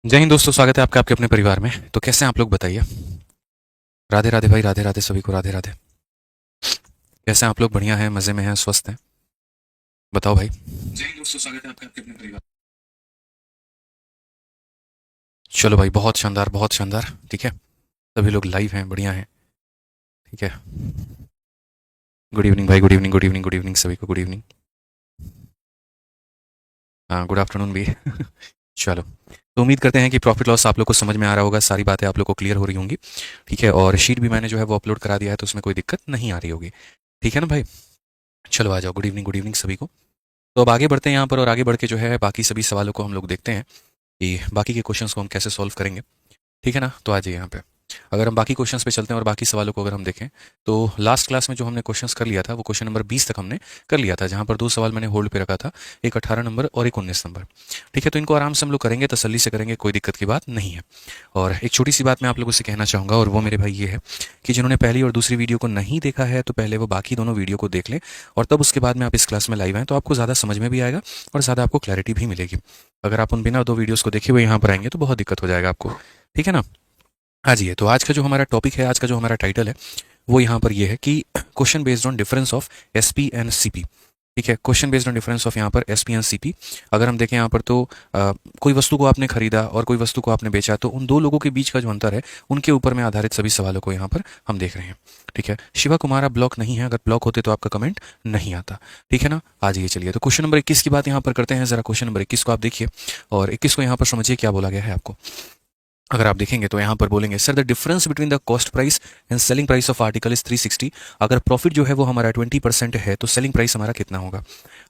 जय हिंद दोस्तों, स्वागत है आपका आपके अपने परिवार में। तो कैसे हैं आप लोग, बताइए। राधे राधे भाई, राधे राधे सभी को, राधे राधे। कैसे हैं आप लोग? बढ़िया हैं, मजे में हैं, स्वस्थ हैं? बताओ भाई। जय हिंद दोस्तों, स्वागत है आपका आपके अपने परिवार। चलो भाई, बहुत शानदार, बहुत शानदार। ठीक है, सभी लोग लाइव हैं, बढ़िया हैं। ठीक है। गुड इवनिंग भाई, good evening, good evening, good evening सभी को, गुड इवनिंग। हाँ, गुड आफ्टरनून भी। चलो, तो उम्मीद करते हैं कि प्रॉफिट लॉस आप लोग को समझ में आ रहा होगा, सारी बातें आप लोग को क्लियर हो रही होंगी। ठीक है, और शीट भी मैंने जो है वो अपलोड करा दिया है, तो उसमें कोई दिक्कत नहीं आ रही होगी। ठीक है ना भाई? चलो आ जाओ, गुड इवनिंग सभी को। तो अब आगे बढ़ते हैं यहाँ पर, और आगे बढ़ के जो है बाकी सभी सवालों को हम लोग देखते हैं कि बाकी के क्वेश्चंस को हम कैसे सॉल्व करेंगे। ठीक है ना? तो आ जाइए यहाँ पे। अगर हम बाकी क्वेश्चंस पे चलते हैं और बाकी सवालों को अगर हम देखें, तो लास्ट क्लास में जो हमने क्वेश्चंस कर लिया था वो क्वेश्चन नंबर 20 तक हमने कर लिया था, जहाँ पर दो सवाल मैंने होल्ड पे रखा था, एक 18 नंबर और एक 19 नंबर। ठीक है, तो इनको आराम से हम लोग करेंगे, तसल्ली से करेंगे, कोई दिक्कत की बात नहीं है। और एक छोटी सी बात मैं आप लोगों से कहना चाहूँगा, और वो मेरे भाई ये है कि जिन्होंने पहली और दूसरी वीडियो को नहीं देखा है, तो पहले वो बाकी दोनों वीडियो को देख लें, और तब उसके बाद में आप इस क्लास में लाइव आएँ, तो आपको ज़्यादा समझ में भी आएगा और ज़्यादा आपको क्लैरिटी भी मिलेगी। अगर आप उन बिना दो वीडियोज़ को देखे हुए यहाँ पर आएंगे तो बहुत दिक्कत हो जाएगा आपको। ठीक है ना? हाँ जी, तो आज का जो हमारा टॉपिक है, आज का जो हमारा टाइटल है, वो यहाँ पर ये है कि question based on difference of SP and CP. ठीक है, question based on difference of यहाँ पर एसपी एंड सीपी। अगर हम देखें यहाँ पर, तो कोई वस्तु को आपने खरीदा और कोई वस्तु को आपने बेचा, तो उन दो लोगों के बीच का जो अंतर है, उनके ऊपर में आधारित सभी सवालों को यहाँ पर हम देख रहे हैं। ठीक है, शिवा कुमार आप ब्लॉक नहीं है, अगर ब्लॉक होते तो आपका कमेंट नहीं आता। ठीक है ना? आ जाइए, चलिए, तो क्वेश्चन नंबर 21 की बात यहाँ पर करते हैं। जरा क्वेश्चन नंबर 21 को आप देखिए, और 21 को यहाँ पर समझिए क्या बोला गया है आपको। अगर आप देखेंगे तो यहाँ पर बोलेंगे, sir the difference between the cost price and selling price of article is 360। अगर प्रॉफिट जो है वो हमारा 20% है, तो सेलिंग प्राइस हमारा कितना होगा?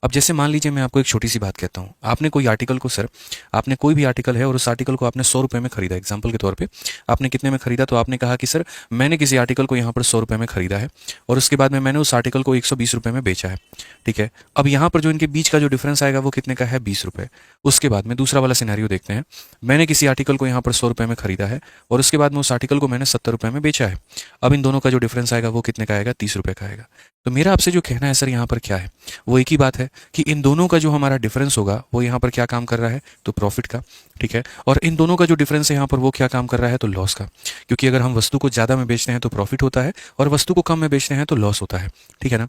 अब जैसे मान लीजिए, मैं आपको एक छोटी सी बात कहता हूँ। आपने कोई आर्टिकल को, सर आपने कोई भी आर्टिकल है और उस आर्टिकल को आपने 100 रुपये में खरीदा, एग्जाम्पल के तौर पर आपने कितने में खरीदा? तो आपने कहा कि सर मैंने किसी आर्टिकल को यहाँ पर 100 रुपये में खरीदा है, और उसके बाद में मैंने उस आर्टिकल को 120 रुपये में बेचा है। ठीक है, अब यहाँ पर जो इनके बीच का जो डिफरेंस आएगा वो कितने का है? 20 रुपये। उसके बाद में दूसरा वाला सिनेरियो देखते हैं। मैंने किसी आर्टिकल को यहाँ पर 100 रुपये में खरीदा है, और उसके बाद में उस आर्टिकल को मैंने 70 रुपये में बेचा है। अब इन दोनों का जो डिफरेंस आएगा वो कितने का आएगा? 30 रुपये का आएगा। तो मेरा आपसे जो कहना है सर यहाँ पर क्या है, वो एक ही बात है कि इन दोनों का जो हमारा डिफरेंस होगा वो यहाँ पर क्या काम कर रहा है? तो प्रॉफिट का। ठीक है, और इन दोनों का जो डिफरेंस है यहाँ पर वो क्या काम कर रहा है? तो लॉस का। क्योंकि अगर हम वस्तु को ज़्यादा में बेचते हैं तो प्रॉफिट होता है, और वस्तु को कम में बेचते हैं तो लॉस होता है। ठीक है ना?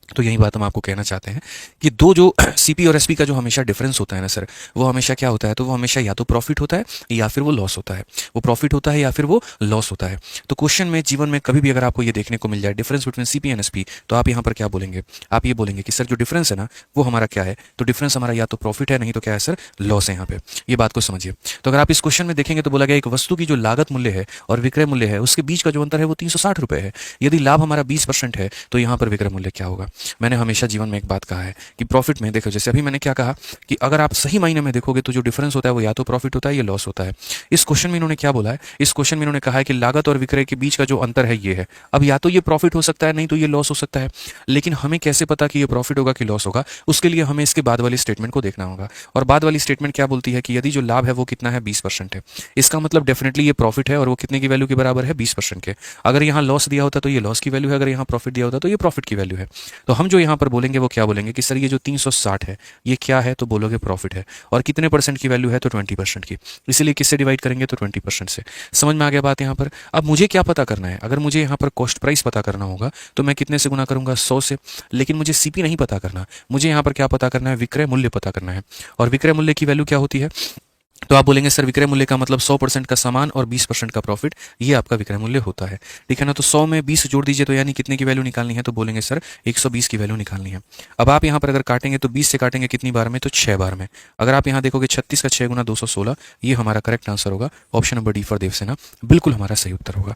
तो यही बात हम आपको कहना चाहते हैं कि दो जो सीपी और एसपी का जो हमेशा डिफरेंस होता है ना सर, वो हमेशा क्या होता है? तो वो हमेशा या तो प्रॉफिट होता है या फिर वो लॉस होता है। वो प्रॉफिट होता है या फिर वो लॉस होता है। तो क्वेश्चन में, जीवन में कभी भी अगर आपको ये देखने को मिल जाए difference between CP and SP, तो आप यहाँ पर क्या बोलेंगे? आप ये बोलेंगे कि सर जो डिफरेंस है ना, वो हमारा क्या है? तो डिफरेंस हमारा या तो प्रॉफिट है, नहीं तो क्या है सर? लॉस है यहाँ पे। ये बात को समझिए। तो अगर आप इस क्वेश्चन में देखेंगे तो बोला गया एक वस्तु की जो लागत मूल्य है और विक्रय मूल्य है, उसके बीच का जो अंतर है वो 360 रुपये है। यदि लाभ हमारा 20% है, तो यहाँ पर विक्रय मूल्य क्या होगा? मैंने हमेशा जीवन में एक बात कहा है कि प्रॉफिट में देखो, जैसे अभी मैंने क्या कहा कि अगर आप सही मायने में देखोगे तो जो डिफरेंस होता है वो या तो प्रॉफिट होता है या लॉस होता है। इस क्वेश्चन में इन्होंने क्या बोला है? इस क्वेश्चन में इन्होंने कहा है कि लागत और विक्रय के बीच का जो अंतर है ये है। अब या तो ये प्रॉफिट हो सकता है, नहीं तो ये लॉस हो सकता है। लेकिन हमें कैसे पता कि ये प्रॉफिट होगा कि लॉस होगा? उसके लिए हमें इसके बाद वाली स्टेटमेंट को देखना होगा। और बाद वाली स्टेटमेंट क्या बोलती है कि यदि जो लाभ है वो कितना है? 20% है। इसका मतलब डेफिनेटली ये प्रॉफिट है, और वो कितने की वैल्यू के बराबर है? 20% के। अगर यहाँ लॉस दिया होता तो ये लॉस की वैल्यू है, अगर यहाँ प्रॉफिट दिया होता तो ये प्रॉफिट की वैल्यू है। तो हम जो यहाँ पर बोलेंगे वो क्या बोलेंगे कि सर ये जो 360 है ये क्या है? तो बोलोगे प्रॉफिट है। और कितने परसेंट की वैल्यू है? तो 20% की। इसीलिए किससे डिवाइड करेंगे? तो 20% से। समझ में आ गया बात यहाँ पर? अब मुझे क्या पता करना है? अगर मुझे यहाँ पर कॉस्ट प्राइस पता करना होगा तो मैं कितने से गुना करूंगा? 100 से। लेकिन मुझे सीपी नहीं पता करना, मुझे यहाँ पर क्या पता करना है? विक्रय मूल्य पता करना है। और विक्रय मूल्य की वैल्यू क्या होती है? तो आप बोलेंगे सर विक्रय मूल्य का मतलब 100% का सामान और 20% का प्रॉफिट, ये आपका विक्रय मूल्य होता है। ठीक है ना? तो 100 में 20 जोड़ दीजिए, तो यानी कितने की वैल्यू निकालनी है? तो बोलेंगे सर 120 की वैल्यू निकालनी है। अब आप यहाँ पर अगर काटेंगे तो 20 से काटेंगे कितनी बार में? तो 6 बार में। अगर आप यहाँ देखोगे 36 का 6 गुना 216, ये हमारा करेक्ट आंसर होगा। Option number D for Devsena बिल्कुल हमारा सही उत्तर होगा।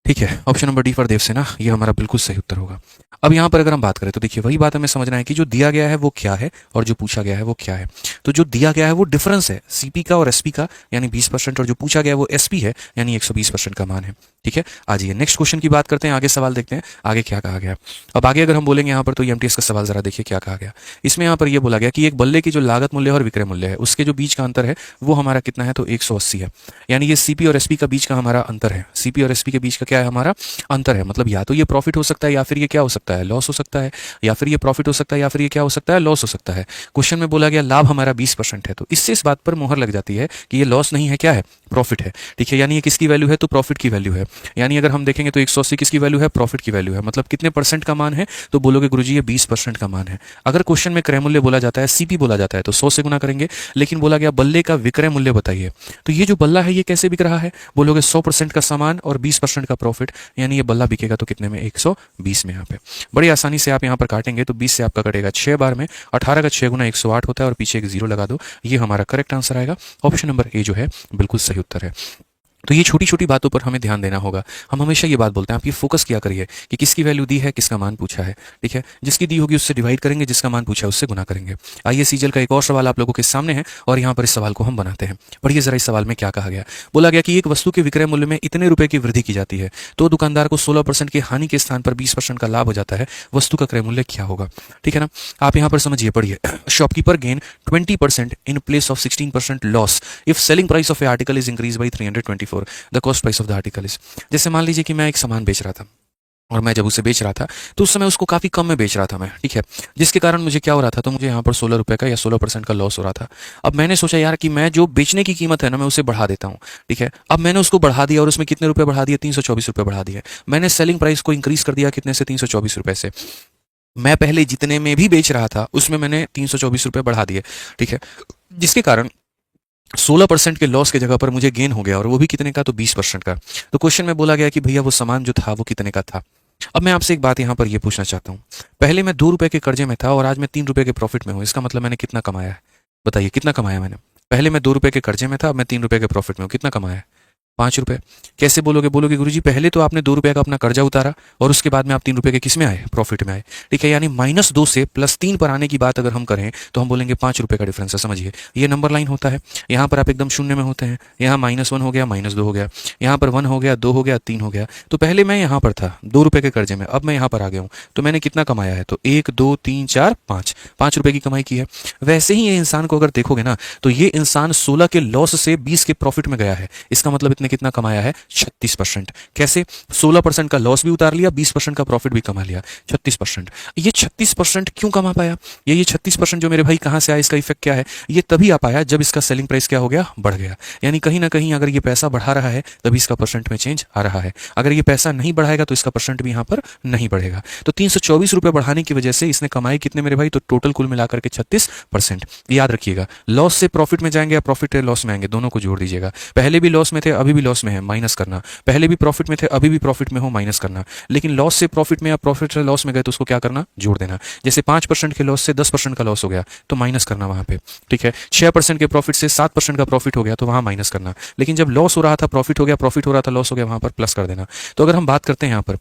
ठीक है, option number D for Devsena, ये हमारा बिल्कुल सही उत्तर होगा। अब यहाँ पर अगर हम बात करें तो देखिए वही बात हमें समझना है कि जो दिया गया है वो क्या है और जो पूछा गया है वो क्या है। तो जो दिया गया है वो डिफरेंस है सीपी का और एसपी का, यानी 20%, और जो पूछा गया है वो एसपी है, यानी 120% का मान है। ठीक है, आ जाइए नेक्स्ट क्वेश्चन की बात करते हैं, आगे सवाल देखते हैं आगे क्या कहा गया। अब आगे अगर हम बोलेंगे यहाँ पर, तो एमटीएस का सवाल जरा देखिए क्या कहा गया। इसमें यहाँ पर यह बोला गया कि एक बल्ले की जो लागत मूल्य और विक्रय मूल्य है उसके जो बीच का अंतर है वो हमारा कितना है? तो 180 है। यानी ये सीपी और एसपी का बीच का हमारा अंतर है। सीपी और एसपी के बीच का क्या है? हमारा अंतर है। मतलब या तो ये प्रॉफिट हो सकता है या फिर ये क्या हो सकता सकता है, लॉस हो सकता है, या फिर ये प्रॉफिट हो सकता है, या फिर ये क्या हो सकता है, लॉस हो सकता है। क्वेश्चन में बोला गया लाभ हमारा 20% है, तो इससे इस बात पर मोहर लग जाती है कि ये लॉस नहीं है, क्या है, प्रॉफिट है। ठीक है, यानी ये किसकी वैल्यू है, तो प्रॉफिट की वैल्यू है। यानी अगर हम देखेंगे तो 180 किसकी वैल्यू है, प्रॉफिट की वैल्यू है। मतलब कितने परसेंट का मान है, तो बोलोगे गुरुजी ये 20% का मान है। अगर क्वेश्चन में क्रय मूल्य बोला जाता है, सीपी बोला जाता है, तो 100 से गुना करेंगे। लेकिन बोला गया बल्ले का विक्रय मूल्य बताइए, तो ये जो बल्ला है ये कैसे बिक रहा है, बोलोगे 100% का सामान और 20% का प्रॉफिट, यानी ये बल्ला बिकेगा तो कितने में, 120 में। यहाँ पे बड़ी आसानी से आप यहाँ पर काटेंगे तो 20 से आपका कटेगा 6 बार में, 18 का 6 गुना 108 होता है, और पीछे एक जीरो लगा दो, ये हमारा करेक्ट आंसर आएगा। ऑप्शन नंबर ए जो है बिल्कुल सही उत्तर है। तो ये छोटी छोटी बातों पर हमें ध्यान देना होगा। हम हमेशा ये बात बोलते हैं, आप ये फोकस किया करिए कि किसकी वैल्यू दी है, किसका मान पूछा है। ठीक है, जिसकी दी होगी उससे डिवाइड करेंगे, जिसका मान पूछा है उससे गुना करेंगे। आइए सीजल का एक और सवाल आप लोगों के सामने है, और यहाँ पर इस सवाल को हम बनाते हैं। पढ़िए जरा इस सवाल में क्या कहा गया। बोला गया कि एक वस्तु के विक्रय मूल्य में इतने रुपए की वृद्धि की जाती है तो दुकानदार को 16% की हानि के स्थान पर 20% का लाभ हो जाता है, वस्तु का क्रय मूल्य क्या होगा। ठीक है ना, आप यहाँ पर समझिए, पढ़िए। Shopkeeper gain 20% in place of 16% loss if selling price of a article is increased by 324, the cost price of the article is। जैसे मान लीजिए कि मैं एक सामान बेच रहा था, और मैं जब उसे बेच रहा था तो उस समय उसको काफ़ी कम में बेच रहा था मैं। ठीक है, जिसके कारण मुझे क्या हो रहा था, तो मुझे यहाँ पर 16 रुपये का या 16% का लॉस हो रहा था। अब मैंने सोचा यार कि मैं जो बेचने की कीमत है ना, मैं उसे बढ़ा देता हूँ। ठीक है, अब मैंने उसको बढ़ा दिया, और उसमें कितने रुपए बढ़ा दिए, 324 रुपये बढ़ा दिए। मैंने सेलिंग प्राइस को इंक्रीज कर दिया, कितने से, 324 रुपये से। मैं पहले जितने में भी बेच रहा था उसमें मैंने 324 रुपये बढ़ा दिए। ठीक है, जिसके कारण 16% के लॉस की जगह पर मुझे गेन हो गया, और वो भी कितने का, तो 20% का। तो क्वेश्चन में बोला गया कि भैया वो सामान जो था वो कितने का था। अब मैं आपसे एक बात यहाँ पर ये पूछना चाहता हूँ, पहले मैं 2 रुपए के कर्जे में था और आज मैं 3 रुपए के प्रॉफिट में हूँ, इसका मतलब मैंने कितना कमाया है, बताइए कितना कमाया मैंने। पहले मैं 2 रुपए के कर्जे में था, अब मैं 3 रुपए के प्रॉफिट में हूँ, कितना कमाया है, 5 रुपए। कैसे बोलोगे, बोलोगे गुरुजी पहले तो आपने 2 रुपए का अपना कर्जा उतारा, और उसके बाद में आप 3 रुपए के किस में आए, प्रॉफिट में आए। ठीक है, यानी -2 से +3 पर आने की बात अगर हम करें तो हम बोलेंगे 5 रुपए का डिफरेंस है। समझिए, ये नंबर लाइन होता है। यहाँ पर आप एकदम शून्य में होते हैं, यहाँ -1 हो गया, -2 हो गया, यहाँ पर 1 हो गया, 2 हो गया, 3 हो गया। तो पहले मैं यहाँ पर था 2 रुपए के कर्जे में, अब मैं यहाँ पर आ गया हूँ, तो मैंने कितना कमाया है, तो 1 2 3 4 5, 5 रुपए की कमाई की है। वैसे ही ये इंसान को अगर देखोगे ना, तो ये इंसान 16 के लॉस से 20 के प्रॉफिट में गया है। इसका मतलब इतने कितना कमाया है, 36%। कैसे, 16% का लॉस भी उतार लिया, 20% का प्रॉफिट भी कमा लिया, 36%। ये 36% क्यों कमा पाया, ये 36% जो मेरे भाई कहां से आया, इसका इफेक्ट क्या है, ये तभी आ पाया जब इसका सेलिंग प्राइस क्या हो गया, बढ़ गया। यानी कहीं ना कहीं अगर ये पैसा बढ़ा रहा है तभी इसका परसेंट में चेंज आ रहा है, अगर ये पैसा नहीं बढ़ाएगा तो इसका परसेंट भी यहां पर नहीं बढ़ेगा। तो 324 रुपए बढ़ाने की वजह से इसने कमाई कितने मेरे भाई, तो टोटल कुल मिलाकर के 36%। याद रखिएगा, लॉस से प्रॉफिट में जाएंगे या प्रॉफिट से लॉस में आएंगे, दोनों को जोड़ दीजिएगा। पहले भी लॉस में थे अभी भी लॉस में है, माइनस करना। पहले भी प्रॉफिट में थे अभी भी प्रॉफिट में हो, माइनस करना। लेकिन लॉस से प्रॉफिट में या प्रॉफिट से लॉस में गए तो उसको क्या करना, जोड़ देना। जैसे 5% के लॉस से 10% का लॉस हो गया तो माइनस करना वहां पे। ठीक है, 6% के प्रॉफिट से 7% का प्रॉफिट हो गया तो वहां माइनस करना। लेकिन जब लॉस हो रहा था प्रॉफिट हो गया, प्रॉफिट हो रहा था लॉस हो गया, वहां पर प्लस कर देना। तो अगर हम बात करते हैं यहाँ पर,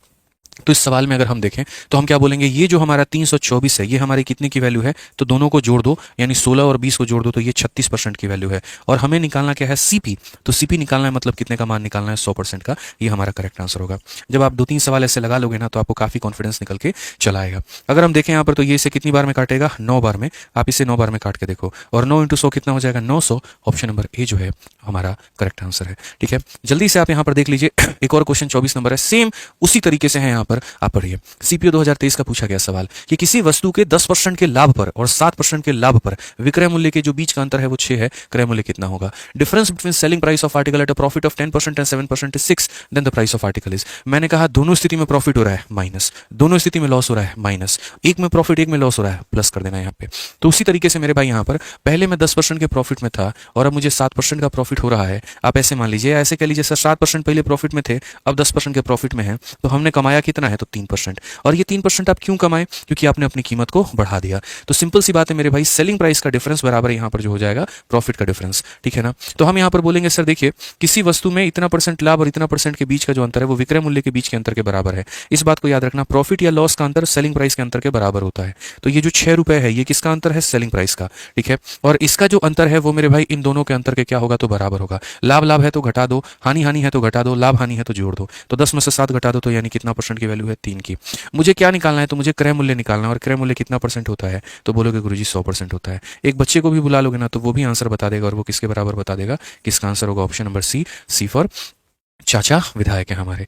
तो इस सवाल में अगर हम देखें तो हम क्या बोलेंगे, ये जो हमारा 324 है ये हमारी कितने की वैल्यू है, तो दोनों को जोड़ दो, यानी 16 और 20 को जोड़ दो तो ये 36% की वैल्यू है। और हमें निकालना क्या है, सीपी। तो सीपी निकालना है, मतलब कितने का मान निकालना है, 100% का। ये हमारा करेक्ट आंसर होगा। जब आप 2-3 सवाल ऐसे लगा लोगे ना तो आपको काफी कॉन्फिडेंस निकल के चला आएगा। अगर हम देखें यहाँ पर, तो ये इसे कितनी बार में काटेगा, 9 बार में। आप इसे 9 बार में काट के देखो, और 9 × 100 कितना हो जाएगा, 900। ऑप्शन नंबर ए जो है हमारा करेक्ट आंसर है। ठीक है, जल्दी से आप यहाँ पर देख लीजिए, एक और क्वेश्चन 24 नंबर है, सेम उसी तरीके से है। यहाँ पर आप पढ़िए, सीपीओ 2023 का पूछा गया सवाल कि किसी वस्तु के 10% के लाभ पर और 7% के लाभ पर विक्रय मूल्य के जो बीच का अंतर है वो 6 है, क्रय मूल्य कितना होगा। Difference between selling price of article at a profit of 10% and 7% is 6, then the price of article is. मैंने कहा दोनों स्थिति में प्रॉफिट हो रहा है, माइनस। दोनों स्थिति में लॉस हो रहा है, माइनस। एक में प्रॉफिट एक में लॉस हो रहा है, प्लस कर देना यहाँ पे। तो उसी तरीके से मेरे भाई यहाँ पर पहले मैं 10% के प्रॉफिट में था और अब मुझे 7% का प्रॉफिट हो रहा है। आप ऐसे मान लीजिए, ऐसे कह लीजिए सर 7% पहले प्रॉफिट में थे अब 10% के प्रॉफिट में है, तो हमने कमाया कितना है, तो 3%। और ये 3% आप क्यों कमाए, क्योंकि आपने अपनी कीमत को बढ़ा दिया। तो सिंपल सी बात है मेरे भाई, सेलिंग प्राइस का डिफरेंस बराबर यहाँ पर जो हो जाएगा प्रॉफिट का डिफरेंस। ठीक है ना, तो हम यहाँ पर बोलेंगे सर देखिए, किसी वस्तु में इतना % लाभ और इतना % के बीच का जो अंतर है वो विक्रय मूल्य के बीच के अंतर के बराबर है। इस बात को याद रखना, प्रॉफिट या लॉस का अंतर सेलिंग प्राइस के अंतर के बराबर होता है। तो ये जो 6 रुपए है ये किसका अंतर है, सेलिंग प्राइस का। ठीक है, और इसका जो अंतर है वो मेरे भाई इन दोनों के अंतर के क्या होगा, तो बराबर होगा। लाभ लाभ है तो घटा दो, हानि हानि है तो घटा दो, लाभ हानि है तो जोड़ दो। तो 10 में से 7 घटा दो तो यानी कितना % की वैल्यू है, 3 की। मुझे क्या निकालना है, तो मुझे क्रय मूल्य निकालना है, और क्रय मूल्य कितना % होता है, तो बोलोगे गुरुजी 100% होता है। एक बच्चे को भी बुला लोगे ना तो वो भी आंसर बता देगा, और वो किसके बराबर बता देगा, किसका आंसर होगा, option number C, C for चाचा विधायक है हमारे।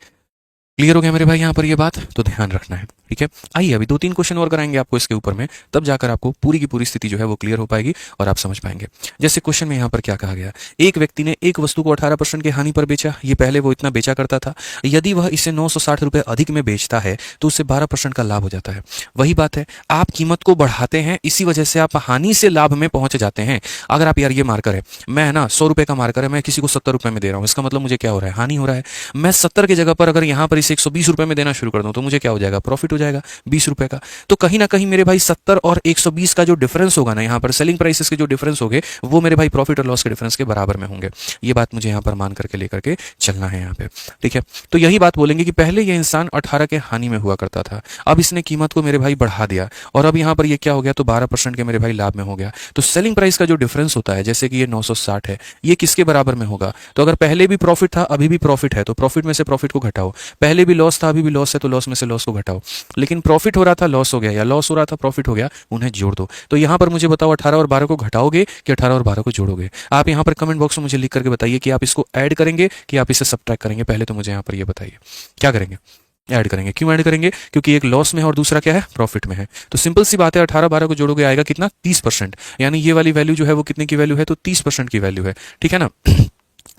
क्लियर हो गया मेरे भाई यहाँ पर ये बात, तो ध्यान रखना है। ठीक है, आइए अभी 2-3 क्वेश्चन और कराएंगे आपको इसके ऊपर में, तब जाकर आपको पूरी की पूरी स्थिति जो है वो क्लियर हो पाएगी और आप समझ पाएंगे। जैसे क्वेश्चन में यहाँ पर क्या कहा गया, एक व्यक्ति ने एक वस्तु को 18% की हानि पर बेचा। ये पहले वो इतना बेचा करता था, यदि वह इसे 960 रुपये अधिक में बेचता है तो उससे 12% का लाभ हो जाता है। वही बात है, आप कीमत को बढ़ाते हैं, इसी वजह से आप हानि से लाभ में पहुंच जाते हैं। अगर आप यार ये मार्कर है, मैं ना 100 रुपये का मार्कर है, मैं किसी को 70 रुपये में दे रहा हूँ, इसका मतलब मुझे क्या हो रहा है, हानि हो रहा है। मैं 70 की जगह पर अगर यहाँ पर इसे 120 रुपये में देना शुरू कर दूं तो मुझे क्या हो जाएगा, प्रॉफिट हो जाएगा 20 रुपये का। तो कहीं ना कहीं मेरे भाई 70 और 120 का जो डिफरेंस होगा ना, यहाँ पर सेलिंग प्राइसेस के जो डिफरेंस होंगे वो मेरे भाई प्रॉफिट और लॉस के डिफरेंस के बराबर में होंगे। ये बात मुझे यहाँ पर मान करके लेकर के चलना है यहाँ पे। ठीक है, तो यही बात बोलेंगे कि पहले ये इंसान 18 के हानि में हुआ करता था, अब इसने कीमत को मेरे भाई बढ़ा दिया और अब यहाँ पर ये क्या हो गया, तो 12% के मेरे भाई लाभ में हो गया। तो सेलिंग प्राइस का जो डिफरेंस होता है, जैसे कि ये 960 है, ये किसके बराबर में होगा, तो अगर पहले भी प्रॉफिट था अभी भी प्रॉफिट है तो प्रॉफिट में से प्रॉफिट को घटाओ, पहले भी लॉस था अभी भी लॉस है तो लॉस में से लॉस को घटाओ। लेकिन प्रॉफिट हो रहा था लॉस हो गया, या लॉस हो रहा था प्रॉफिट हो गया, उन्हें जोड़ दो। तो यहाँ पर मुझे बताओ 18 और 12 को घटाओगे कि 18 और 12 को जोड़ोगे। आप यहाँ पर कमेंट बॉक्स में मुझे लिख करके बताइए कि आप इसको ऐड करेंगे कि आप इसे सब्ट्रैक्ट करेंगे। पहले तो मुझे यहाँ पर ये बताइए क्या करेंगे, ऐड करेंगे। क्यों ऐड करेंगे, क्योंकि एक लॉस में है और दूसरा क्या है, प्रॉफिट में है। तो सिंपल सी बात है, 18-12 को जोड़ोगे आएगा कितना, 30%। यानी ये वाली वैल्यू जो है वो कितने की वैल्यू है, तो 30% की वैल्यू है। ठीक है ना।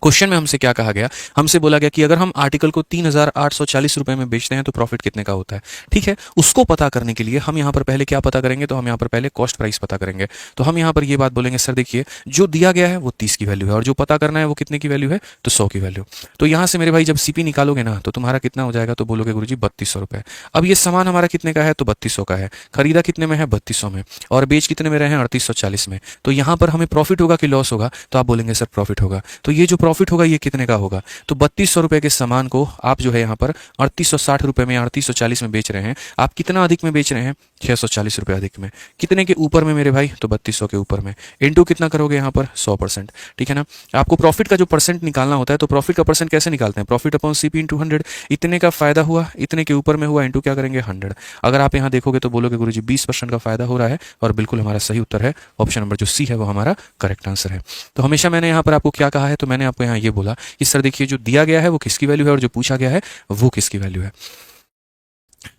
क्वेश्चन में हमसे क्या कहा गया, हमसे बोला गया कि अगर हम आर्टिकल को 3840 रुपए में बेचते हैं तो प्रॉफिट कितने का होता है। ठीक है, उसको पता करने के लिए हम यहाँ पर पहले क्या पता करेंगे, तो हम यहाँ पर पहले कॉस्ट प्राइस पता करेंगे। तो हम यहाँ पर ये बात बोलेंगे, सर देखिए जो दिया गया है वो 30 की वैल्यू है और जो पता करना है वो कितने की वैल्यू है, तो 100 की वैल्यू। तो यहाँ से मेरे भाई जब सीपी निकालोगे ना तो तुम्हारा कितना हो जाएगा, तो बोलोगे गुरुजी 3200 रुपये। अब ये सामान हमारा कितने का है, तो 3200 का है। खरीदा कितने में है, 3200 में, और बेच कितने में रहे हैं, 3840 में। तो यहाँ पर हमें प्रॉफिट होगा कि लॉस होगा, तो आप बोलेंगे सर प्रॉफिट होगा। तो ये जो प्रॉफिट होगा ये कितने का होगा, तो 3200 रुपए के सामान को आप जो है यहाँ पर 3860 रुपए में, 3840 में बेच रहे हैं। आप कितना अधिक में बेच रहे हैं, 640 रुपए अधिक में। कितने के ऊपर में मेरे भाई, तो 3200 के ऊपर में। इनटू कितना करोगे यहाँ पर, 100%। ठीक है ना। आपको प्रॉफिट का जो परसेंट निकालना होता है, तो प्रॉफिट का परसेंट कैसे निकालते हैं, प्रॉफिट अपॉन सीपी इंटू 100। इतने का फायदा हुआ, इतने के ऊपर में हुआ, इंटू क्या करेंगे, 100। अगर आप यहाँ देखोगे तो बोलोगे गुरुजी 20% का फायदा हो रहा है, और बिल्कुल हमारा सही उत्तर है ऑप्शन नंबर जो सी है वो हमारा करेक्ट आंसर है। तो हमेशा मैंने यहाँ पर आपको क्या कहा है, तो मैंने आपको यहाँ ये बोला कि सर देखिए जो दिया गया है वो किसकी वैल्यू है और जो पूछा गया है वो किसकी वैल्यू है।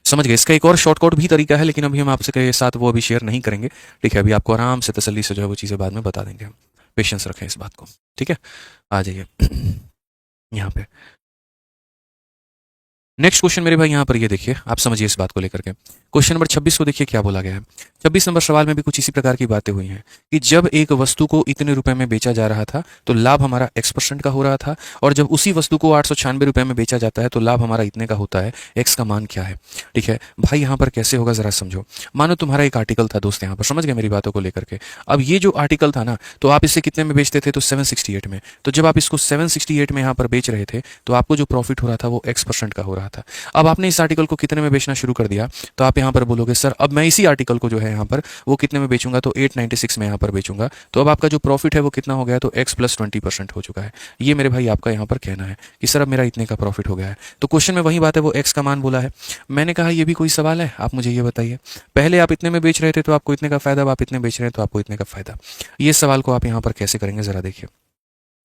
समझ गए। इसका एक और शॉर्टकट भी तरीका है, लेकिन अभी हम आपसे के साथ वो अभी शेयर नहीं करेंगे। ठीक है, अभी आपको आराम से तसल्ली से जो है वो चीज़ें बाद में बता देंगे हम। पेशेंस रखें इस बात को। ठीक है, आ जाइए यहाँ पे नेक्स्ट क्वेश्चन मेरे भाई यहाँ पर ये देखिए, आप समझिए इस बात को लेकर के। क्वेश्चन नंबर 26 को देखिए क्या बोला गया है। 26 नंबर सवाल में भी कुछ इसी प्रकार की बातें हुई हैं कि जब एक वस्तु को इतने रुपए में बेचा जा रहा था तो लाभ हमारा x% का हो रहा था, और जब उसी वस्तु को 896 रुपए में बेचा जाता है तो लाभ हमारा इतने का होता है। x का मान क्या है। ठीक है भाई, यहाँ पर कैसे होगा जरा समझो। मानो तुम्हारा एक आर्टिकल था दोस्त, यहाँ पर समझ गए मेरी बातों को लेकर के। अब ये जो आर्टिकल था ना, तो आप इसे कितने में बेचते थे, तो 768 में। तो जब आप इसको 768 में यहाँ पर बेच रहे थे तो आपको जो प्रॉफिट हो रहा था वो x% का हो रहा था। अब आपने इस आर्टिकल को कितने में बेचना शुरू कर दिया, तो आप यहाँ पर बोलोगे सर अब मैं इसी आर्टिकल को जो है यहाँ पर वो कितने में बेचूंगा, तो 896 में यहाँ पर बेचूंगा। तो अब आपका जो प्रॉफिट है वो कितना हो गया, तो x + 20% हो चुका है। ये मेरे भाई आपका यहाँ पर कहना है कि सर अब मेरा इतने का प्रॉफिट हो गया है। तो क्वेश्चन में वही बात है, वो x का मान बोला है। मैंने कहा ये भी कोई सवाल है, आप मुझे ये बताइए। पहले आप इतने में बेच रहे थे तो आपको इतने का फायदा, अब आप इतने बेच रहे हैं तो आपको इतने का फायदा। ये सवाल को आप यहाँ पर कैसे करेंगे जरा देखिए,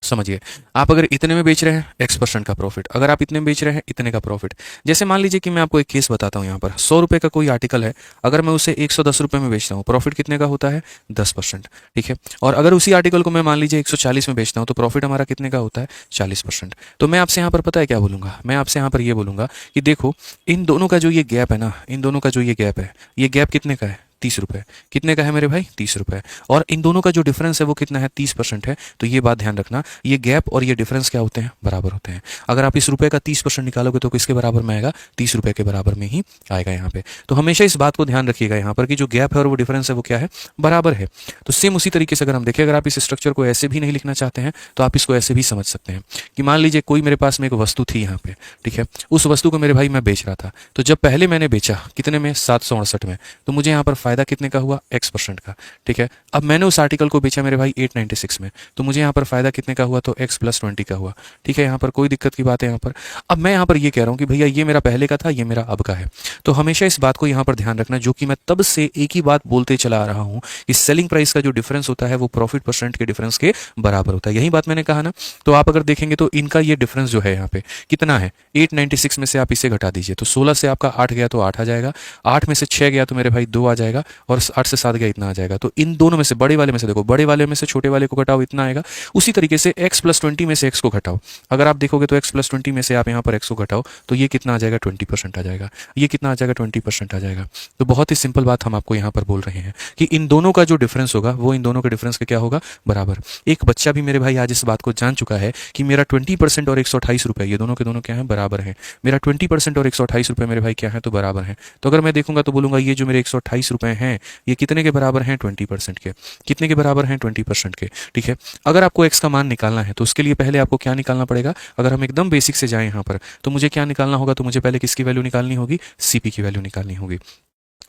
समझिए। आप अगर इतने में बेच रहे हैं x% का प्रॉफिट, अगर आप इतने में बेच रहे हैं इतने का प्रॉफिट। जैसे मान लीजिए कि मैं आपको एक केस बताता हूं, यहाँ पर 100 रुपए का कोई आर्टिकल है, अगर मैं उसे 110 रुपए में बेचता हूँ, प्रॉफिट कितने का होता है, 10%। ठीक है, और अगर उसी आर्टिकल को मैं मान लीजिए 140 में बेचता हूँ तो प्रॉफिट हमारा कितने का होता है, 40%। तो मैं आपसे यहाँ पर पता है क्या बोलूंगा, मैं आपसे यहाँ पर ये बोलूंगा कि देखो इन दोनों का जो ये गैप है ना, इन दोनों का जो ये गैप है, ये गैप कितने का है, 30 रुपये। कितने का है मेरे भाई, 30 रुपये। और इन दोनों का जो डिफरेंस है वो कितना है, 30% है। तो ये बात ध्यान रखना, ये गैप और ये डिफरेंस क्या होते हैं, बराबर होते हैं। अगर आप इस रुपए का 30% निकालोगे तो किसके बराबर में आएगा, 30 रुपये के बराबर में ही आएगा यहाँ पे। तो हमेशा इस बात को ध्यान रखिएगा यहाँ पर कि जो गैप है और वो डिफरेंस है वो क्या है, बराबर है। तो सेम उसी तरीके से अगर हम देखें, अगर आप इस स्ट्रक्चर को ऐसे भी नहीं लिखना चाहते हैं तो आप इसको ऐसे भी समझ सकते हैं कि मान लीजिए कोई मेरे पास में एक वस्तु थी यहाँ पे। ठीक है, उस वस्तु को मेरे भाई मैं बेच रहा था, तो जब पहले मैंने बेचा कितने में, 768 में, तो मुझे यहाँ पर फ़ायदा कितने का हुआ, x%, का। ठीक है, अब मैंने उस आर्टिकल को बेचा मेरे भाई 896 में, तो मुझे यहाँ पर फ़ायदा कितने का हुआ, तो x + 20 का हुआ। ठीक है, यहाँ पर कोई दिक्कत की बात है यहाँ पर। अब मैं यहाँ पर ये कह रहा हूँ कि भैया ये मेरा पहले का था, ये मेरा अब का है। तो हमेशा इस बात को यहाँ पर ध्यान रखना, जो कि मैं तब से एक ही बात बोलते चला आ रहा हूँ कि सेलिंग प्राइस का जो डिफरेंस होता है वो प्रॉफिट % के डिफरेंस के बराबर होता है। यही बात मैंने कहा ना। तो आप अगर देखेंगे तो इनका ये डिफरेंस जो है यहाँ पे कितना है, 896 में से आप इसे घटा दीजिए, तो 16 से आपका 8 गया तो 8 आ जाएगा, 8 में से 6 गया तो मेरे भाई 2 आ जाएगा, और 8 से 7 गया इतना आ जाएगा। तो इन दोनों में से, बड़े वाले में से देखो, बड़े वाले में से छोटे वाले को घटाओ, इतना आएगा। उसी तरीके से x + 20 में से x को घटाओ, अगर आप देखोगे तो x + 20 में से आप यहाँ पर x को घटाओ तो ये कितना आ जाएगा, 20% आ जाएगा। ये कितना आ जाएगा, 20% आ जाएगा। तो बहुत ही सिंपल बात हम आपको यहाँ पर बोल रहे हैं कि इन दोनों का जो डिफरेंस होगा वो इन दोनों के डिफरेंस के क्या होगा, बराबर। एक बच्चा भी मेरे भाई आज इस बात को जान चुका है कि मेरा 20% और 128 रुपये, ये दोनों के दोनों क्या है, बराबर है। मेरा 20% और 128 रुपये मेरे भाई क्या है, तो बराबर है। तो अगर मैं देखूंगा तो बोलूंगा ये जो मेरे 128 रुपये हैं ये कितने के बराबर हैं, 20% के। कितने के बराबर हैं, 20% के। ठीक है, अगर आपको x का मान निकालना है तो उसके लिए पहले आपको क्या निकालना पड़ेगा, अगर हम एकदम बेसिक से जाएं यहाँ पर तो मुझे क्या निकालना होगा, तो मुझे पहले किसकी वैल्यू निकालनी होगी, CP की वैल्यू निकालनी होगी।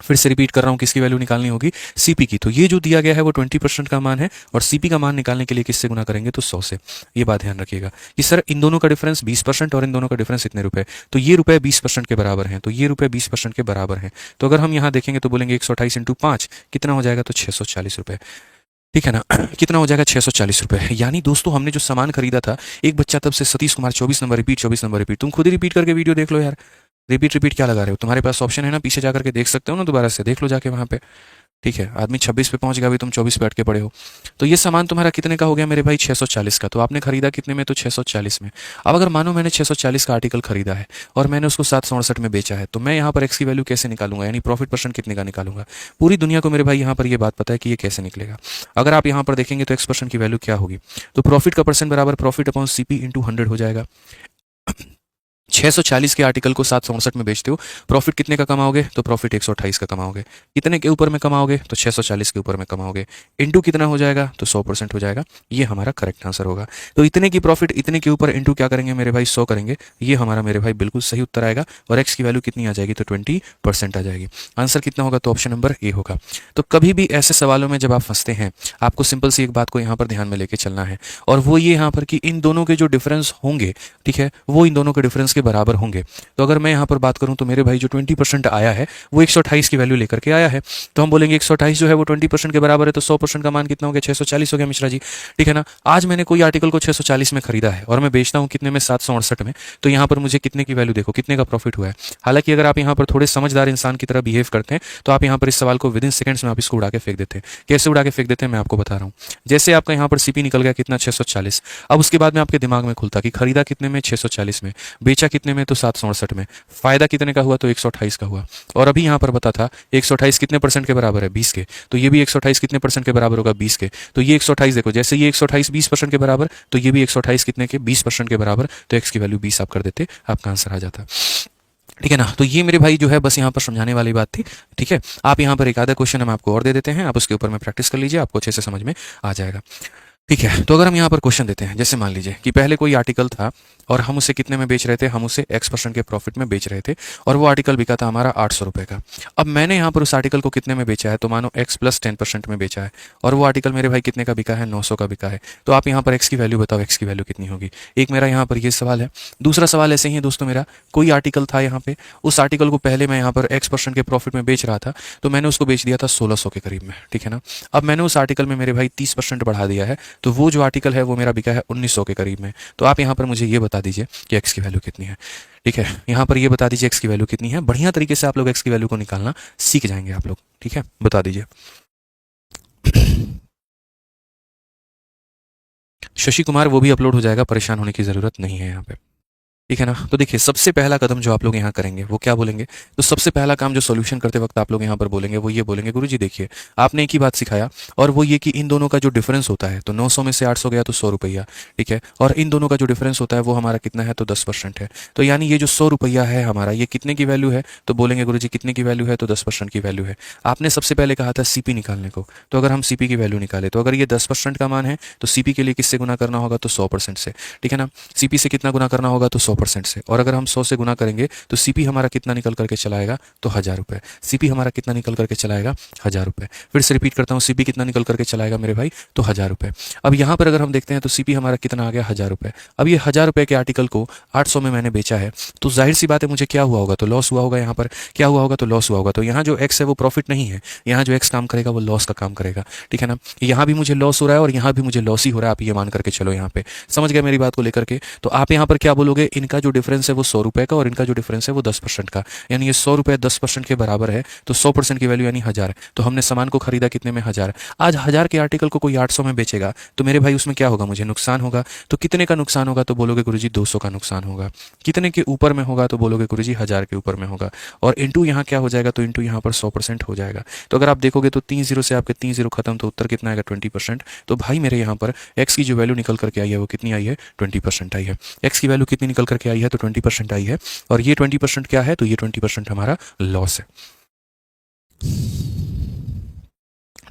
फिर से रिपीट कर रहा हूँ, किसकी वैल्यू निकालनी होगी, CP की। तो ये जो दिया गया है वो 20% का मान है, और CP का मान निकालने के लिए किससे गुना करेंगे, तो 100 से। ये बात ध्यान रखिएगा कि सर इन दोनों का डिफरेंस 20% और इन दोनों का डिफरेंस इतने रुपए, तो ये रुपए 20% के बराबर हैं, तो ये रुपए 20% के बराबर हैं। तो अगर हम यहाँ देखेंगे तो बोलेंगे 128 × 5 कितना हो जाएगा, तो 640 रुपये। ठीक है ना, कितना हो जाएगा, 640 रुपये। यानी दोस्तों हमने जो सामान खरीदा था, एक बच्चा तब से Satish Kumar 24 number repeat, 24 number repeat, तुम खुद ही रिपीट करके वीडियो देख लो यार। रिपीट रिपीट क्या लगा रहे हो, तुम्हारे पास ऑप्शन है ना, पीछे जाकर के देख सकते हो ना, दोबारा से देख लो जाके वहाँ पे। ठीक है, आदमी 26 पे पहुंच गया, अभी तुम 24 पे अटके पड़े हो। तो ये सामान तुम्हारा कितने का हो गया मेरे भाई, 640 का। तो आपने खरीदा कितने में, तो 640 में। अब अगर मानो मैंने 640 का आर्टिकल खरीदा है और मैंने उसको 768 में बेचा है, तो मैं यहाँ पर x की वैल्यू कैसे निकालूंगा, यानी प्रॉफिट % कितने का निकालूंगा। पूरी दुनिया को मेरे भाई यहाँ पर ये बात पता है कि ये कैसे निकलेगा। अगर आप यहाँ पर देखेंगे तो x% की वैल्यू क्या होगी, तो प्रॉफिट का % बराबर प्रॉफिट अपॉन CP × 100 हो जाएगा। 640 के आर्टिकल को 768 में बेचते हो, प्रॉफिट कितने का कमाओगे, तो प्रॉफिट 128 का कमाओगे। कितने के ऊपर में कमाओगे, तो 640 के ऊपर में कमाओगे। इनटू कितना हो जाएगा, तो 100% हो जाएगा। ये हमारा करेक्ट आंसर होगा। तो इतने की प्रॉफिट इतने के ऊपर इनटू क्या करेंगे मेरे भाई, 100 करेंगे। ये हमारा मेरे भाई बिल्कुल सही उत्तर आएगा, और एक्स की वैल्यू कितनी आ जाएगी, तो 20% आ जाएगी। आंसर कितना होगा, तो ऑप्शन नंबर ए होगा। तो कभी भी ऐसे सवालों में जब आप फंसते हैं, आपको सिंपल सी एक बात को यहाँ पर ध्यान में लेके चलना है, और वो ये यहाँ पर कि इन दोनों के जो डिफरेंस होंगे, ठीक है, वो इन दोनों के डिफरेंस के बराबर होंगे। तो अगर मैं यहाँ पर बात करूँ तो मेरे भाई जो 20% आया है वो 128 की वैल्यू लेकर के आया है, तो हम बोलेंगे 128 जो है वो 20% के बराबर है, तो 100% का मान कितना हो गया, 640 हो गया मिश्रा जी। ठीक है ना, आज मैंने कोई आर्टिकल को 640 में खरीदा है और मैं बेचता हूँ कितने में, 768 में, तो यहाँ पर मुझे कितने की वैल्यू देखो, कितने का प्रॉफिट हुआ है। हालांकि अगर आप यहाँ पर थोड़े समझदार इंसान की तरह बिहेव करते हैं तो आप यहाँ पर इस सवाल को विदिन सेकंड्स में आप इसको उड़ा के फेंक देते हैं। कैसे उड़ा के फेंक देते हैं मैं आपको बता रहा हूँ। जैसे आपका यहाँ पर CP निकल गया कितना, 640। अब उसके बाद में आपके दिमाग में खुलता कि खरीदा कितने में, 640 में, बेचा कितने में, तो 768 में, फायदा कितने का हुआ, तो 128 का हुआ। और अभी यहाँ पर बता था 128 कितने % के बराबर है, 20 के, तो ये भी 128 कितने % के बराबर होगा, 20 के। तो ये 128 देखो, जैसे ये 128 20% के बराबर, तो ये भी 128 कितने के, 20% के बराबर, तो x की वैल्यू 20 आप कर देते, आपका आंसर आ जाता। ठीक है ना, तो ये मेरे भाई जो है बस यहाँ पर समझाने वाली बात थी। ठीक है, आप यहाँ पर एक आधा क्वेश्चन हम आपको और दे देते हैं, आप उसके ऊपर में प्रैक्टिस कर लीजिए, आपको अच्छे से समझ में आ जाएगा। ठीक है, तो अगर हम यहाँ पर क्वेश्चन देते हैं, जैसे मान लीजिए कि पहले कोई आर्टिकल था और हम उसे कितने में बेच रहे थे, हम उसे x% के प्रॉफिट में बेच रहे थे, और वो आर्टिकल बिका था हमारा 800 रुपये का। अब मैंने यहाँ पर उस आर्टिकल को कितने में बेचा है, तो मानो x + 10% में बेचा है, और वो आर्टिकल मेरे भाई कितने का बिका है, 900 का बिका है। तो आप यहाँ पर x की वैल्यू बताओ, x की वैल्यू कितनी होगी। एक मेरा यहाँ पर ये सवाल है। दूसरा सवाल ऐसे ही है दोस्तों, मेरा कोई आर्टिकल था यहाँ पे, उस आर्टिकल को पहले मैं यहाँ पर x% के प्रॉफिट में बेच रहा था, तो मैंने उसको बेच दिया था 1600 के करीब में। ठीक है ना, अब मैंने उस आर्टिकल में मेरे भाई 30% बढ़ा दिया है, तो वो जो आर्टिकल है वो मेरा बिका है 1900 के करीब में। तो आप यहाँ पर मुझे ये बता दीजिए कि x की वैल्यू कितनी है। ठीक है, यहाँ पर ये बता दीजिए x की वैल्यू कितनी है। बढ़िया तरीके से आप लोग x की वैल्यू को निकालना सीख जाएंगे आप लोग। ठीक है, बता दीजिए। शशि कुमार, वो भी अपलोड हो जाएगा, परेशान होने की जरूरत नहीं है यहाँ पे। ठीक है ना, तो देखिए सबसे पहला कदम जो आप लोग यहाँ करेंगे वो क्या बोलेंगे, तो सबसे पहला काम जो सॉल्यूशन करते वक्त आप लोग यहाँ पर बोलेंगे वो ये बोलेंगे, गुरुजी देखिए आपने एक ही बात सिखाया, और वो ये कि इन दोनों का जो डिफरेंस होता है, तो 900 में से 800 गया तो 100 रुपया। ठीक है, और इन दोनों का जो डिफरेंस होता है वो हमारा कितना है, तो 10% है। तो यानी ये जो 100 रुपया है हमारा, ये कितने की वैल्यू है, तो बोलेंगे गुरुजी कितने की वैल्यू है, तो 10% की वैल्यू है। आपने सबसे पहले कहा था CP निकालने को, तो अगर हम CP की वैल्यू निकाले, तो अगर ये 10% का मान है तो CP के लिए किससे गुना करना होगा, तो 100% से। ठीक है ना, CP से कितना गुना करना होगा, तो 100%। 100% से, और अगर हम 100 से गुना करेंगे तो सीपी हमारा कितना निकल करके चलाएगा, तो 1000 रुपये। सीपी हमारा कितना निकल करके चलाएगा, 1000 रुपये। फिर से रिपीट करता हूँ, सीपी कितना निकल करके चलाएगा मेरे भाई, तो 1000 रुपये। अब यहाँ पर अगर हम देखते हैं तो सीपी हमारा कितना आ गया, 1000 रुपये। अब ये 1000 रुपये के आर्टिकल को 800 में मैंने बेचा है, तो जाहिर सी बात है मुझे क्या हुआ होगा, तो लॉस हुआ होगा। यहाँ पर क्या हुआ होगा, तो लॉस हुआ होगा। तो यहाँ जो एक्स है वो प्रॉफिट नहीं है, यहाँ जो एक्स काम करेगा वो लॉस का काम करेगा, ठीक है ना। यहाँ भी मुझे लॉस हो रहा है और यहाँ भी मुझे लॉस ही हो रहा है, आप ये मान करके चलो। यहाँ पे समझ गए मेरी बात को लेकर के। तो आप यहाँ पर क्या बोलोगे, इनका जो डिफरेंस है वो 100 रुपये का और इनका जो डिफरेंस है वो 10% का, यानी ये 100 रुपये 10% के बराबर है, तो 100% की वैल्यू यानी 1000। तो हमने सामान को खरीदा कितने में, 1000। आज 1000 के आर्टिकल को कोई 800 में बेचेगा तो मेरे भाई उसमें क्या होगा, मुझे नुकसान होगा। तो कितने का नुकसान होगा, तो बोलोगे गुरुजी 200 का नुकसान होगा। कितने के ऊपर में होगा, तो बोलोगे गुरुजी 1000 के ऊपर में होगा। और इंटू यहाँ क्या हो जाएगा, तो इंटू यहाँ पर 100% हो जाएगा। तो अगर आप देखोगे तो 3 जीरो से आपके 3 जीरो खत्म, तो उत्तर कितना आएगा, 20%। तो भाई मेरे यहाँ पर एक्स की जो वैल्यू निकल करके आई है वो कितनी आई है, 20% आई है। एक्स की वैल्यू कितनी निकल करके आई है, तो 20% आई है। और ये 20% क्या है, तो ये 20% हमारा लॉस है,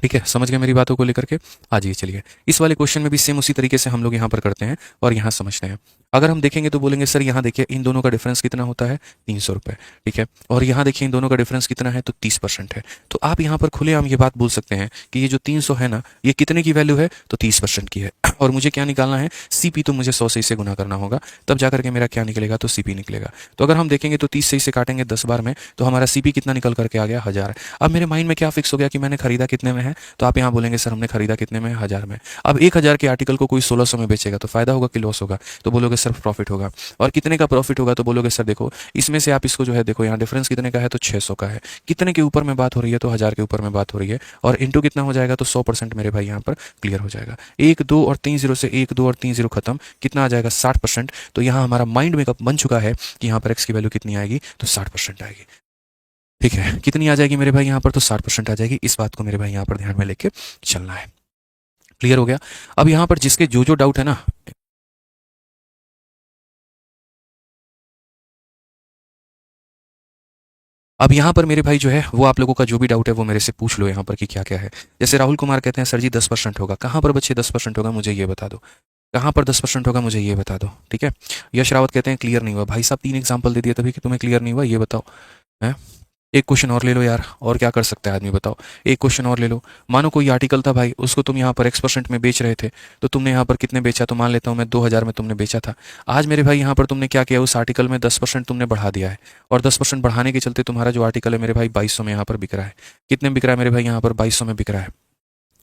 ठीक है। समझ गए मेरी बातों को लेकर के। आ जाइए, चलिए इस वाले क्वेश्चन में भी सेम उसी तरीके से हम लोग यहाँ पर करते हैं और यहाँ समझते हैं। अगर हम देखेंगे तो बोलेंगे सर यहाँ देखिए इन दोनों का डिफरेंस कितना होता है, 300 रुपये, ठीक है। और यहाँ देखिए इन दोनों का डिफरेंस कितना है, तो 30% है। तो आप यहाँ पर खुलेआम ये बात बोल सकते हैं कि ये जो 300 है ना, ये कितने की वैल्यू है, तो 30% की है। और मुझे क्या निकालना है, सीपी, तो मुझे 100 से इसे गुना करना होगा, तब जाकर के मेरा क्या निकलेगा, तो सीपी निकलेगा। तो अगर हम देखेंगे तो 30 से इसे काटेंगे 10 बार में, तो हमारा सीपी कितना निकल करके आ गया, 1000। अब मेरे माइंड में क्या फिक्स हो गया कि मैंने खरीदा कितने में है, तो आप यहाँ बोलेंगे सर हमने खरीदा कितने में, 1000 में। अब 1000 के आर्टिकल को कोई 1600 में बेचेगा तो फायदा होगा कि लॉस होगा, तो बोलोगे सर प्रॉफिट होगा। और कितने का प्रॉफिट होगा, तो बोलोगे सर देखो इसमें से आप इसको जो है देखो, यहाँ डिफरेंस कितने का है, तो 600 का है। कितने के ऊपर में बात हो रही है, तो 1000 के ऊपर में बात हो रही है। और इंटू कितना हो जाएगा, तो 100% मेरे भाई यहाँ पर क्लियर हो जाएगा। 1 2 और 3 जीरो से 1 2 और 3 जीरो खत्म, कितना आ जाएगा, 60%। तो यहाँ हमारा माइंड मेकअप बन चुका है कि यहाँ पर एक्स की वैल्यू कितनी आएगी, तो 60% आएगी, ठीक है। कितनी आ जाएगी मेरे भाई यहाँ पर, तो 60% आ जाएगी। इस बात को मेरे भाई यहाँ पर ध्यान में लेके चलना है, क्लियर हो गया। अब यहाँ पर जिसके जो जो डाउट है ना, अब यहाँ पर मेरे भाई जो है वो आप लोगों का जो भी डाउट है वो मेरे से पूछ लो यहाँ पर कि क्या क्या है। जैसे राहुल कुमार कहते हैं सर जी 10% होगा, कहाँ पर बच्चे 10% होगा मुझे ये बता दो, कहाँ पर 10% होगा मुझे ये बता दो, ठीक है। यश रावत कहते हैं क्लियर नहीं हुआ। भाई साहब 3 एग्जाम्पल दे दिए तभी कि तुम्हें क्लियर नहीं हुआ, ये बताओ है। एक क्वेश्चन और ले लो यार, और क्या कर सकता है आदमी बताओ। एक क्वेश्चन और ले लो। मानो कोई आर्टिकल था भाई, उसको तुम यहाँ पर X% में बेच रहे थे, तो तुमने यहाँ पर कितने बेचा, तो मान लेता हूँ मैं 2000 में तुमने बेचा था। आज मेरे भाई यहाँ पर तुमने क्या किया, उस आर्टिकल में 10% तुमने बढ़ा दिया है, और 10% बढ़ाने के चलते तुम्हारा जो आर्टिकल है मेरे भाई 2200 में यहाँ पर बिक रहा है। कितने में बिक रहा है मेरे भाई, यहाँ पर 2200 में बिक रहा है,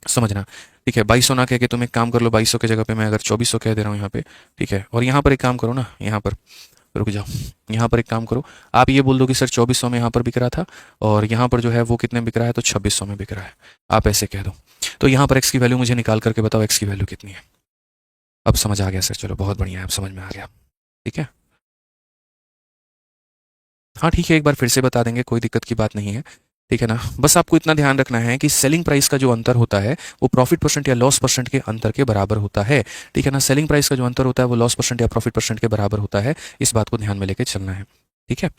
समझना, ठीक है। 2200 ना कह के तुम एक काम कर लो, 2200 की जगह पे मैं अगर 2400 कह दे रहा हूँ यहाँ पे, ठीक है। और यहाँ पर एक काम करो ना, यहाँ पर रुक जाओ, यहाँ पर एक काम करो, आप ये बोल दो कि सर 2400 में यहाँ पर बिक रहा था और यहाँ पर जो है वो कितने बिक रहा है, तो 2600 में बिक रहा है, आप ऐसे कह दो। तो यहाँ पर एक्स की वैल्यू मुझे निकाल करके बताओ, एक्स की वैल्यू कितनी है। अब समझ आ गया सर, चलो बहुत बढ़िया है, अब समझ में आ गया, ठीक है। हाँ ठीक है, एक बार फिर से बता देंगे, कोई दिक्कत की बात नहीं है, ठीक है ना। बस आपको इतना ध्यान रखना है कि सेलिंग प्राइस का जो अंतर होता है वो प्रॉफिट परसेंट या लॉस परसेंट के अंतर के बराबर होता है, ठीक है ना। सेलिंग प्राइस का जो अंतर होता है वो लॉस परसेंट या प्रॉफिट परसेंट के बराबर होता है, इस बात को ध्यान में लेके चलना है, ठीक है।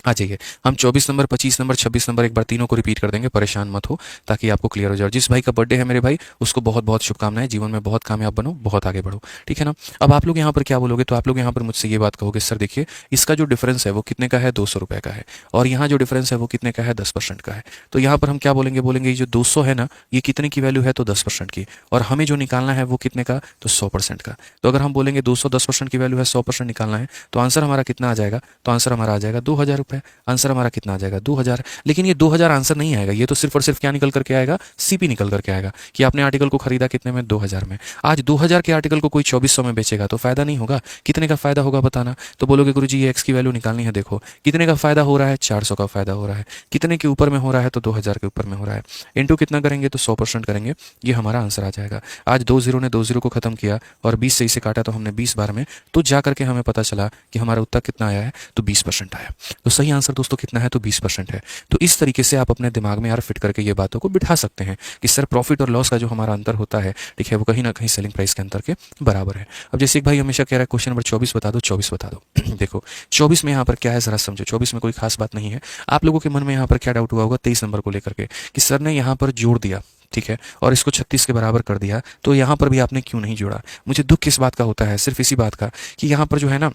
आ जाइए, हम 24 नंबर, 25 नंबर, 26 नंबर एक बार तीनों को रिपीट कर देंगे, परेशान मत हो, ताकि आपको क्लियर हो जाए। और जिस भाई का बर्थडे है मेरे भाई, उसको बहुत बहुत शुभकामनाएं, जीवन में बहुत कामयाब बनो, बहुत आगे बढ़ो, ठीक है ना। अब आप लोग यहाँ पर क्या बोलोगे, तो आप लोग यहाँ पर मुझसे ये बात कहोगे सर देखिए इसका जो डिफरेंस है वो कितने का है, 200 रुपये का है, और यहाँ जो डिफरेंस है वो कितने का है, 10% का है। तो यहाँ पर हम क्या बोलेंगे, बोलेंगे ये जो 200 है ना, ये कितने की वैल्यू है, तो 10% की, और हमें जो निकालना है वो कितने का, तो 100% का। तो अगर हम बोलेंगे 200 10% की वैल्यू है, 100% निकालना है, तो आंसर हमारा कितना आ जाएगा, तो आंसर हमारा आ जाएगा 2000 रुपये। आंसर हमारा कितना आ जाएगा, 2000। लेकिन ये 2000 आंसर नहीं आएगा, ये तो सिर्फ और सिर्फ क्या निकल करके आएगा, सीपी निकल करके आएगा कि आपने आर्टिकल को खरीदा कितने में, 2000 में। आज 2000 के आर्टिकल को कोई 2400 में बेचेगा तो फायदा नहीं होगा। कितने का फायदा होगा बताना, तो बोलोगे गुरुजी ये एक्स की वैल्यू निकालनी है, देखो कितने का फायदा हो रहा है, 400 का फायदा हो रहा है। कितने के ऊपर में हो रहा है, तो 2000 के ऊपर में हो रहा है। इंटू कितना करेंगे, तो 100% करेंगे, ये हमारा आंसर आ जाएगा। आज 2 जीरो ने 2 जीरो को खत्म किया और 20 से इसे काटा तो हमने 20 बार में, तो जा करके हमें पता चला कि हमारा उत्तर कितना आया है, तो 20% आया। तो सही आंसर दोस्तों कितना है, तो 20% है। तो इस तरीके से आप अपने दिमाग में यार फिट करके ये बातों को बिठा सकते हैं कि सर प्रॉफिट और लॉस का जो हमारा अंतर होता है, ठीक है, वो कहीं ना कहीं सेलिंग प्राइस के अंतर के बराबर है। अब जैसे एक भाई हमेशा कह रहा है क्वेश्चन नंबर 24 बता दो, 24 बता दो। देखो 24 में यहाँ पर क्या है जरा समझो, 24 में कोई खास बात नहीं है। आप लोगों के मन में यहाँ पर क्या डाउट हुआ होगा 23 नंबर को लेकर के कि सर ने यहाँ पर जोड़ दिया, ठीक है, और इसको 36 के बराबर कर दिया, तो यहाँ पर भी आपने क्यों नहीं जोड़ा। मुझे दुख किस बात का होता है, सिर्फ इसी बात का कि यहाँ पर जो है ना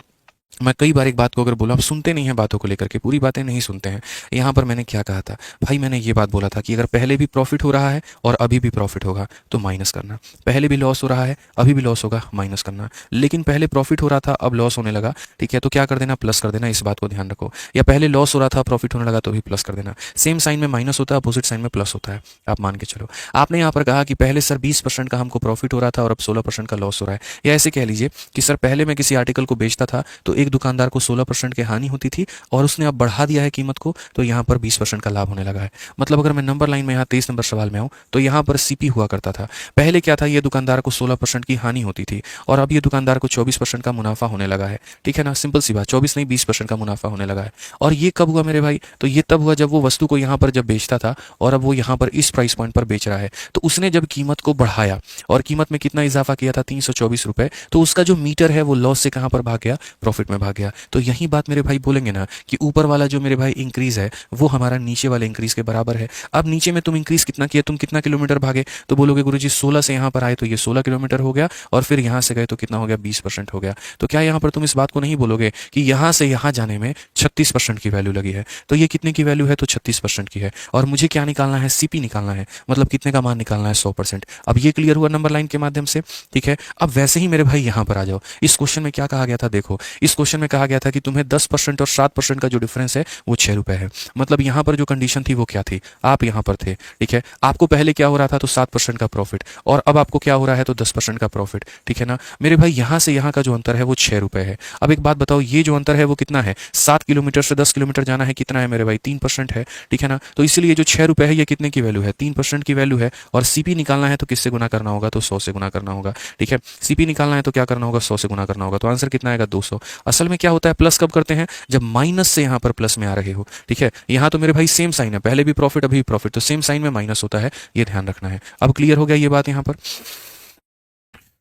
मैं कई बार एक बात को अगर बोला, आप सुनते नहीं हैं बातों को लेकर के, पूरी बातें नहीं सुनते हैं। यहाँ पर मैंने क्या कहा था भाई, मैंने ये बात बोला था कि अगर पहले भी प्रॉफिट हो रहा है और अभी भी प्रॉफिट होगा तो माइनस करना, पहले भी लॉस हो रहा है अभी भी लॉस होगा माइनस करना, लेकिन पहले प्रॉफिट हो रहा था अब लॉस होने लगा, ठीक है, तो क्या कर देना, प्लस कर देना, इस बात को ध्यान रखो। या पहले लॉस हो रहा था प्रॉफिट होने लगा तो भी प्लस कर देना, सेम साइन में माइनस होता है, अपोजिट साइन में प्लस होता है, आप मान के चलो। आपने यहाँ पर कहा कि पहले सर 20% का हमको प्रॉफिट हो रहा था और अब 16% का लॉस हो रहा है, या ऐसे कह लीजिए कि सर पहले मैं किसी आर्टिकल को बेचता था तो एक दुकानदार को 16% की हानि होती थी और उसने अब बढ़ा दिया है कीमत को तो यहाँ पर 20% का लाभ होने लगा है। मतलब अगर मैं नंबर लाइन में यहाँ 23 नंबर सवाल में आऊँ तो यहाँ पर सीपी हुआ करता था। पहले क्या था, ये दुकानदार को 16% की हानि होती थी और अब ये दुकानदार को 24% का मुनाफा होने लगा है, ठीक है ना, सिंपल सी बात, 24 नहीं 20% का मुनाफा होने लगा है। और ये कब हुआ मेरे भाई, तो ये तब हुआ जब वो वस्तु को यहाँ पर जब बेचता था और अब वो यहाँ पर इस प्राइस पॉइंट पर बेच रहा है, तो उसने जब कीमत को बढ़ाया और कीमत में कितना इजाफा किया था, 324 रुपए, तो उसका जो मीटर है वो लॉस से कहाँ पर भाग गया, प्रॉफिट में भाग गया। तो यही बात मेरे भाई बोलेंगे ना कि ऊपर वाला जो मेरे भाई इंक्रीज है वो हमारा नीचे वाले इंक्रीज के बराबर है। अब नीचे में तुम इंक्रीज कितना किया, तुम कितना किलोमीटर भागे, तो बोलोगे गुरुजी 16 से यहाँ पर आए तो ये 16 किलोमीटर हो गया और फिर यहाँ से गए तो कितना हो गया, 20% हो गया। तो क्या यहाँ पर तुम इस बात को नहीं बोलोगे कि यहाँ से यहाँ जाने में 36% की वैल्यू लगी है, तो ये कितने की वैल्यू है, तो 36% की है, और मुझे क्या निकालना है, सीपी निकालना है, मतलब कितने का मान निकालना है, 100%। अब ये क्लियर हुआ नंबर लाइन के माध्यम से, ठीक है। अब वैसे ही मेरे भाई यहाँ पर आ जाओ, इस क्वेश्चन में क्या कहा गया था, देखो इस क्वेश्चन में कहा गया था कि तुम्हें 10% और 7% का जो डिफरेंस है वो 6 रुपए है। मतलब यहाँ पर जो कंडीशन थी वो क्या थी, आप यहाँ पर थे, ठीक है, आपको पहले क्या हो रहा था, तो 7% का प्रॉफिट, और अब आपको क्या हो रहा है, तो 10% का प्रॉफिट, ठीक है ना मेरे भाई। यहाँ से यहाँ का जो अंतर है वो 6 रुपए है। अब एक बात बताओ, ये जो अंतर है वो कितना है, 7 किलोमीटर से 10 किलोमीटर जाना है, कितना है मेरे भाई, 3% है, ठीक है ना। तो इसलिए जो 6 रुपए है ये कितने की वैल्यू है, 3% की वैल्यू है। और सीपी निकालना है तो किससे गुना करना होगा, तो 100 से गुना करना होगा, ठीक है। सीपी निकालना है तो क्या करना होगा, 100 से गुना करना होगा, तो आंसर कितना आएगा, 200। असल में क्या होता है, प्लस कब करते हैं, जब माइनस से यहाँ पर प्लस में आ रहे हो, ठीक है। यहाँ तो मेरे भाई सेम साइन है, पहले भी प्रॉफिट अभी भी प्रॉफिट, तो सेम साइन में माइनस होता है, ये ध्यान रखना है। अब क्लियर हो गया ये बात यहाँ पर,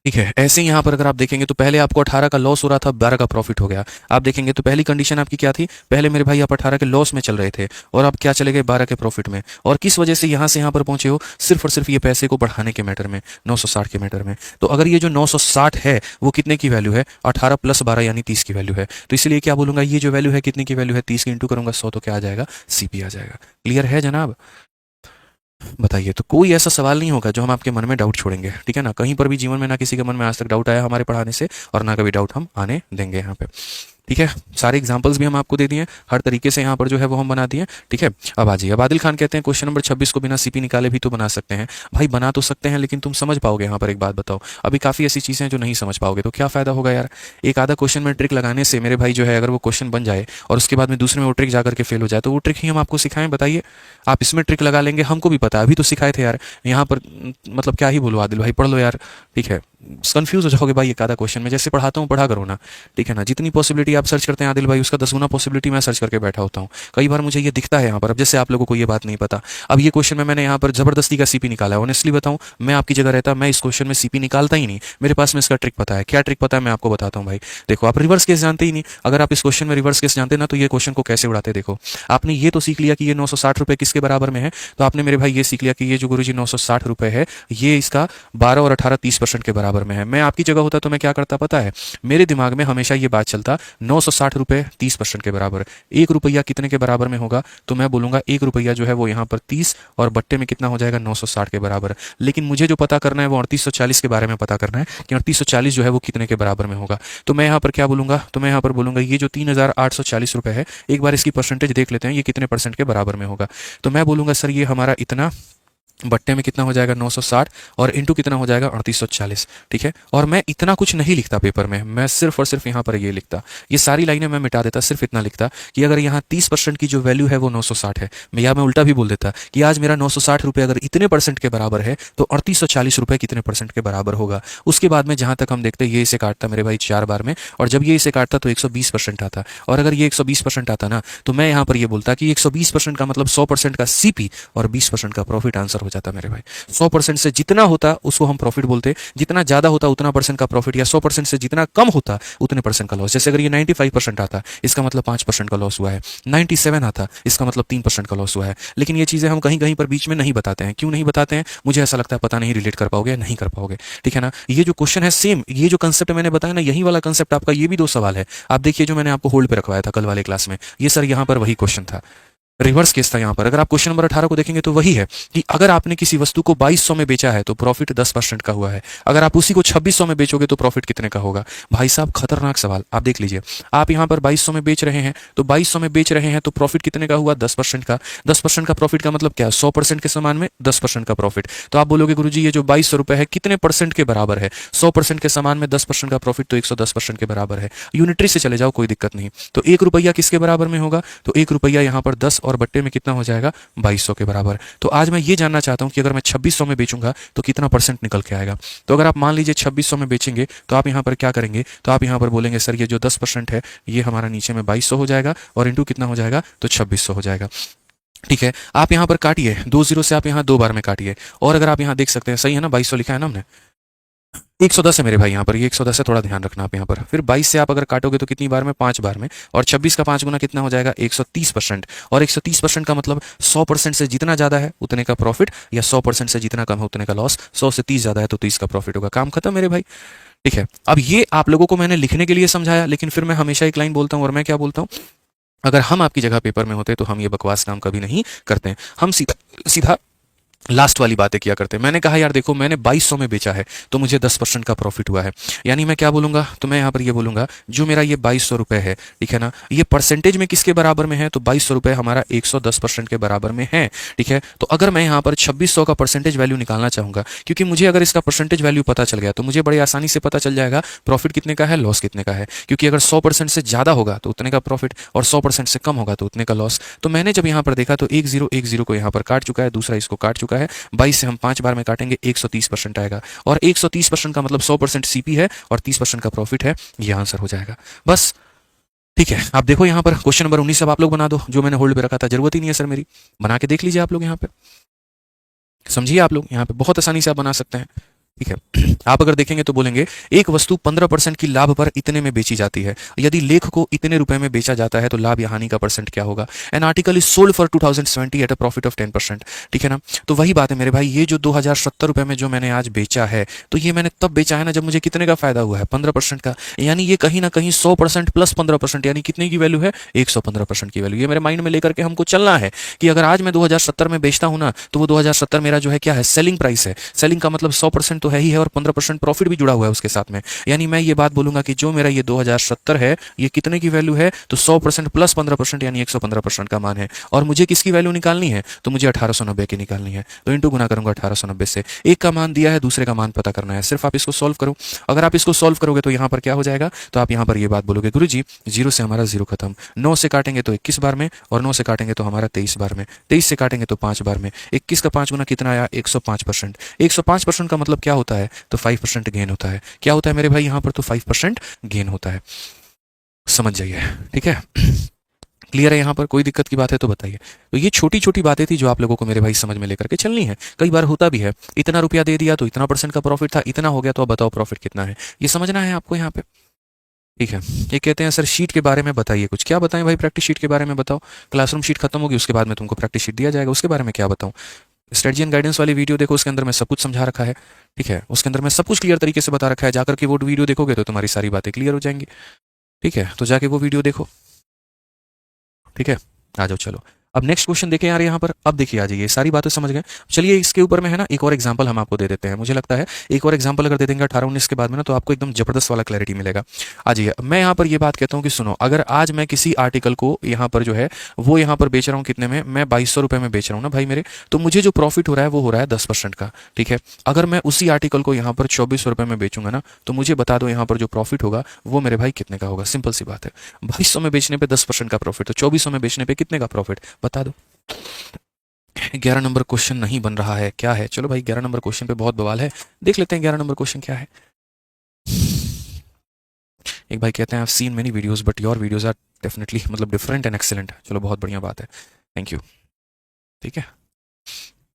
ठीक है। ऐसे ही यहाँ पर अगर आप देखेंगे तो पहले आपको 18 का लॉस हो रहा था, 12 का प्रॉफिट हो गया। आप देखेंगे तो पहली कंडीशन आपकी क्या थी, पहले मेरे भाई आप 18 के लॉस में चल रहे थे और अब क्या चले गए, 12 के प्रॉफिट में। और किस वजह से यहाँ से यहाँ पर पहुंचे हो, सिर्फ और सिर्फ ये पैसे को बढ़ाने के मैटर में, 960 के मैटर में। तो अगर ये जो 960 है वो कितने की वैल्यू है, 18 + 12 यानी 30 की वैल्यू है। तो इसलिए क्या बोलूंगा, ये जो वैल्यू है कितने की वैल्यू है, 30 की इंटू करूंगा 100 तो क्या आ जाएगा, सीपी आ जाएगा। क्लियर है जनाब, बताइए। तो कोई ऐसा सवाल नहीं होगा जो हम आपके मन में डाउट छोड़ेंगे, ठीक है ना। कहीं पर भी जीवन में ना किसी के मन में आज तक डाउट आया हमारे पढ़ाने से, और ना कभी डाउट हम आने देंगे यहाँ पे, ठीक है। सारे एग्जांपल्स भी हम आपको दे दिए, हर तरीके से यहाँ पर जो है वो हम बना दिए, ठीक है। अब आ जाइए, अब आदिल खान कहते हैं क्वेश्चन नंबर 26 को बिना सीपी निकाले भी तो बना सकते हैं। भाई बना तो सकते हैं, लेकिन तुम समझ पाओगे, यहाँ पर एक बात बताओ, अभी काफ़ी ऐसी चीज़ें हैं जो नहीं समझ पाओगे, तो क्या फ़ायदा होगा यार। एक आधा क्वेश्चन में ट्रिक लगाने से मेरे भाई जो है, अगर वो क्वेश्चन बन जाए और उसके बाद में दूसरे में वो ट्रिक जाकर के फेल हो जाए, तो वो ट्रिक ही हम आपको सिखाएं, बताइए। आप इसमें ट्रिक लगा लेंगे, हमको भी पता है, अभी तो सिखाए थे यार यहाँ पर, मतलब क्या ही बोलो आदिल भाई, पढ़ लो यार, ठीक है। कंफ्यूज हो जाओगे भाई एक आधा क्वेश्चन में, जैसे पढ़ाता हूँ पढ़ा करो ना, ठीक है ना। जितनी पॉसिबिलिटी आप सर्च करते हैं आदिल भाई, उसका 10 गुना पॉसिबिलिटी मैं सर्च करके बैठा होता हूँ। कई बार मुझे ये दिखता है यहाँ पर, अब जैसे आप लोगों को ये बात नहीं पता, अब ये क्वेश्चन में मैंने यहाँ पर जबरदस्ती का सीपी निकाला है। ऑनेस्टली बताऊँ, मैं आपकी जगह रहता, मैं इस क्वेश्चन में सीपी निकालता ही नहीं, मेरे पास में इसका ट्रिक पता है। क्या ट्रिक पता है, मैं आपको बताता हूँ भाई। देखो, आप रिवर्स केस जानते ही नहीं, अगर आप इस क्वेश्चन में रिवर्स केस जानते ना तो ये क्वेश्चन को कैसे उड़ाते। देखो, आपने ये तो सीख लिया कि ये 960 रुपये किसके बराबर में है, तो आपने मेरे भाई ये सीख लिया कि ये जो गुरुजी 960 रुपये है ये इसका 12 और 18 30% के बराबर में है। मैं आपकी जगह होता तो मैं क्या करता पता है, मेरे दिमाग में हमेशा ये बात चलता, 960 रुपये 30% के बराबर, 1 रुपया कितने के बराबर में होगा, तो मैं बोलूंगा 1 रुपया जो है वो यहाँ पर 30 और बट्टे में कितना हो जाएगा, 960 के बराबर। लेकिन मुझे जो पता करना है वो 3840 के बारे में पता करना है कि 3840 जो है वो कितने के बराबर में होगा। तो मैं यहाँ पर क्या बोलूंगा, तो मैं यहाँ पर बोलूंगा ये जो 3840 रुपये है, एक बार इसकी परसेंटेज देख लेते हैं, ये कितने परसेंट के बराबर में होगा। तो मैं बोलूंगा सर ये हमारा इतना बट्टे में कितना हो जाएगा, 960, और इंटू कितना हो जाएगा, 3840, ठीक है। और मैं इतना कुछ नहीं लिखता पेपर में, मैं सिर्फ और सिर्फ यहाँ पर ये लिखता, ये सारी लाइनें मैं मिटा देता, सिर्फ इतना लिखता कि अगर यहाँ 30% की जो वैल्यू है वो 960 है, मैं उल्टा भी बोल देता कि आज मेरा 960 रुपये अगर इतने परसेंट के बराबर है तो 3840 रुपये कितने परसेंट के बराबर होगा। उसके बाद में जहाँ तक हम देखते ये इसे काटता मेरे भाई 4 बार में, और जब ये इसे काटता तो 120% आता, और अगर ये 120% आता ना तो मैं यहाँ पर ये बोलता कि 120% का मतलब 100% का सीपी और 20% का प्रॉफिट आंसर हो जाता मेरे भाई। 100% से जितना होता उसको हम प्रॉफिट बोलते, जितना ज़्यादा होता उतना परसेंट का प्रॉफिट, या 100% से जितना कम होता उतने परसेंट का लॉस। जैसे अगर ये 95% आता इसका मतलब 5% का लॉस हुआ है, 97 आता इसका मतलब 3% का लॉस हुआ है। लेकिन ये चीज़ें हम कहीं कहीं पर बीच में नहीं बताते हैं। क्यों नहीं बताते हैं? मुझे ऐसा लगता है पता नहीं रिलेट कर पाओगे, नहीं कर पाओगे, ठीक है ना। ये जो क्वेश्चन है सेम, ये जो कंसेप्ट मैंने बताया ना, यही वाला कंसेप्ट आपका ये भी 2 सवाल है। आप देखिए जो मैंने आपको होल्ड पे रखवाया था कल वाले क्लास में, ये सर यहाँ पर वही क्वेश्चन था, रिवर्स केस था यहाँ पर। अगर आप क्वेश्चन नंबर 18 को देखेंगे तो वही है कि अगर आपने किसी वस्तु को 2200 में बेचा है तो प्रॉफिट 10% का हुआ है, अगर आप उसी को 2600 में बेचोगे तो प्रॉफिट कितने का होगा? भाई साहब खतरनाक सवाल। आप देख लीजिए, आप यहाँ पर 2200 में बेच रहे हैं, तो 2200 में बेच रहे हैं तो प्रॉफिट कितने का हुआ? 10% का। 10% का प्रॉफिट का मतलब क्या? 100% के समान में 10% का प्रॉफिट। तो आप बोलोगे गुरुजी ये जो 2200 रुपए है कितने परसेंट के बराबर है? 100% के समान में 10% का प्रॉफिट तो 110% के बराबर है। यूनिटरी से चले जाओ, कोई दिक्कत नहीं। तो 1 रुपया किसके बराबर में होगा? तो 1 रुपया यहाँ पर 10 और बट्टे में कितना हो जाएगा? 2200 के बराबर। तो आज मैं ये जानना चाहता हूं कि अगर मैं 2600 में बेचूंगा तो कितना परसेंट निकल के आएगा। तो अगर आप मान लीजिए 2600 में बेचेंगे तो आप यहां पर क्या करेंगे? तो आप यहां पर बोलेंगे सर ये जो 10% है ये हमारा नीचे में 2200 हो जाएगा और इंटू कितना हो जाएगा? तो 2600 हो जाएगा। ठीक है, आप यहां पर काटिए, 2 जीरो से आप यहां 2 बार में काटिए। और अगर आप यहां देख सकते हैं, सही है ना, 2200 लिखा है ना हमने, 110 है मेरे भाई यहाँ पर, ये 110 है, थोड़ा ध्यान रखना आप यहाँ पर। फिर 22 से आप अगर काटोगे तो कितनी बार में? 5 बार में। और 26 का 5 गुना कितना हो जाएगा? 130%। और 130% का मतलब 100% से जितना ज़्यादा है उतने का प्रॉफिट, या 100% से जितना कम है उतने का लॉस। 100 से 30 ज़्यादा है तो 30 का प्रॉफिट होगा। काम खत्म मेरे भाई, ठीक है। अब ये आप लोगों को मैंने लिखने के लिए समझाया, लेकिन फिर मैं हमेशा एक लाइन बोलता हूँ, और मैं क्या बोलता हूँ, अगर हम आपकी जगह पेपर में होते तो हम ये बकवास काम कभी नहीं करते। हम सीधा सीधा लास्ट वाली बातें किया करते हैं। मैंने कहा यार देखो मैंने 2200 में बेचा है तो मुझे 10% का प्रॉफिट हुआ है, यानी मैं क्या बोलूंगा? तो मैं यहाँ पर ये बोलूंगा जो मेरा ये 2200 रुपए है, ठीक है ना, ये परसेंटेज में किसके बराबर में है? तो 2200 रुपए हमारा 110% के बराबर में है, ठीक है। तो अगर मैं यहाँ पर 2600 का परसेंटेज वैल्यू निकालना चाहूंगा, क्योंकि मुझे अगर इसका परसेंटेज वैल्यू पता चल गया तो मुझे बड़ी आसानी से पता चल जाएगा प्रॉफिट कितने का है, लॉस कितने का है। क्योंकि अगर 100% से ज्यादा होगा तो उतने का प्रॉफिट, और 100% से कम होगा तो उतने का लॉस। तो मैंने जब यहाँ पर देखा तो 1010 को यहाँ पर काट चुका है, दूसरा इसको काट चुका है। 22 से हम 5 बार में काटेंगे, 130% आएगा। और 130% का मतलब 100% सीपी है और 30% का प्रॉफिट है। ये आंसर हो जाएगा बस, ठीक है। आप देखो यहाँ पर क्वेश्चन नंबर 19 अब आप लोग बना दो, जो मैंने होल्ड पे रखा था। जरूरत ही नहीं है सर मेरी, बना के देख लीजिए आप लोग यहाँ पे, समझिए आप लोग यहाँ पे बहुत आसानी से आप बना सकते हैं, ठीक है। आप अगर देखेंगे तो बोलेंगे एक वस्तु 15% की लाभ पर इतने में बेची जाती है, यदि लेख को इतने रुपए में बेचा जाता है तो लाभ या हानि का परसेंट क्या होगा? An article is sold for 2070 eight a profit of 10%, ठीक है ना। तो वही बात है मेरे भाई, ये जो 2070 रुपए में जो मैंने आज बेचा है, तो ये मैंने तब बेचा है ना जब मुझे कितने का फायदा हुआ है? 15% का। यानी ये कहीं ना कहीं 100% प्लस 15%, यानी कितने की वैल्यू है? 115% की वैल्यू। ये मेरे माइंड में लेकर के हमको चलना है कि अगर आज मैं 2070 में बेचता हूं ना तो वो 2070 मेरा जो है क्या है? सेलिंग प्राइस है। सेलिंग का मतलब 100% तो है ही है और 15% प्रॉफिट भी जुड़ा हुआ है उसके साथ में। यानी मैं ये बात बोलूंगा कि जो मेरा ये 2070 है ये कितने की वैल्यू है? तो 100% प्लस 15% यानी 115% का मान है। और मुझे किसकी वैल्यू निकालनी है? तो मुझे 1890 की निकालनी है। तो इंटू गुना करूंगा 1890 से। एक का मान दिया है, दूसरे का मान पता करना है, सिर्फ आप इसको सॉल्व करो। अगर आप इसको सॉल्व करोगे तो यहाँ पर क्या हो जाएगा? तो आप यहाँ पर ये बात बोलोगे गुरुजी 0 से हमारा 0 खत्म, 9 से काटेंगे तो 21 बार में, और 9 से काटेंगे तो हमारा 23 बार में, 23 से काटेंगे तो 5 बार में। 21 का 5 गुना कितना आया? 105%। 105% का मतलब क्या होता है? तो 5% गेन होता है। क्या होता है मेरे भाई यहाँ पर? तो 5% गेन होता है। समझ जाइए, ठीक है। क्लियर है यहाँ पर? कोई दिक्कत की बात है तो बताइए। तो ये छोटी छोटी बातें थी जो आप लोगों को मेरे भाई समझ में लेकर के चलनी है। कई बार होता भी है, इतना रुपया दे दिया तो इतना परसेंट का प्रॉफिट था, इतना हो गया तो अब बताओ प्रॉफिट कितना है, ये समझना है आपको यहाँ पे, ठीक है। ये कहते हैं सर शीट के बारे में बताइए कुछ। क्या बताएं भाई? प्रैक्टिस शीट के बारे में बताओ। क्लासरूम शीट खत्म होगी उसके बाद में तुमको प्रैक्टिस शीट दिया जाएगा, उसके बारे में क्या बताऊं? स्ट्रेटजी एंड गाइडेंस वाली वीडियो देखो, उसके अंदर मैं सब कुछ समझा रखा है, ठीक है। उसके अंदर मैं सब कुछ क्लियर तरीके से बता रखा है। जाकर के वो वीडियो देखोगे तो तुम्हारी सारी बातें क्लियर हो जाएंगी, ठीक है। तो जाके वो वीडियो देखो, ठीक है। आ जाओ चलो, अब नेक्स्ट क्वेश्चन देखें यार यहाँ पर। अब देखिए आ जाइए, सारी बातें समझ गए। चलिए इसके ऊपर में है ना एक और एग्जांपल हम आपको दे देते हैं। मुझे लगता है एक और एग्जांपल अगर दे देंगे 18-19 के बाद में ना तो आपको एकदम जबरदस्त वाला क्लैरिटी मिलेगा। आ जाइए, मैं यहाँ पर ये बात कहता हूँ कि सुनो, अगर आज मैं किसी आर्टिकल को यहाँ पर जो है वो यहाँ पर बेच रहा हूँ कितने में? मैं 2200 रुपये में बेच रहा हूँ ना भाई मेरे, तो मुझे जो प्रॉफिट हो रहा है वो हो रहा है 10% का, ठीक है। अगर मैं उसी आर्टिकल को यहाँ पर 2400 रुपये में बेचूंगा ना तो मुझे बता दो यहाँ पर जो प्रॉफिट होगा वो मेरे भाई कितने का होगा? सिंपल सी बात है, 2200 में बेचने पे 10% का प्रॉफिट, तो 2400 में बेचने पे कितने का प्रॉफिट बता दो। 11 नंबर क्वेश्चन नहीं बन रहा है, क्या है? चलो भाई 11 नंबर क्वेश्चन पे बहुत बवाल है, देख लेते हैं 11 नंबर क्वेश्चन क्या है। एक भाई कहते हैं I have seen many videos but your videos are definitely मतलब डिफरेंट एंड एक्सेलेंट। चलो बहुत बढ़िया बात है, थैंक यू, ठीक है।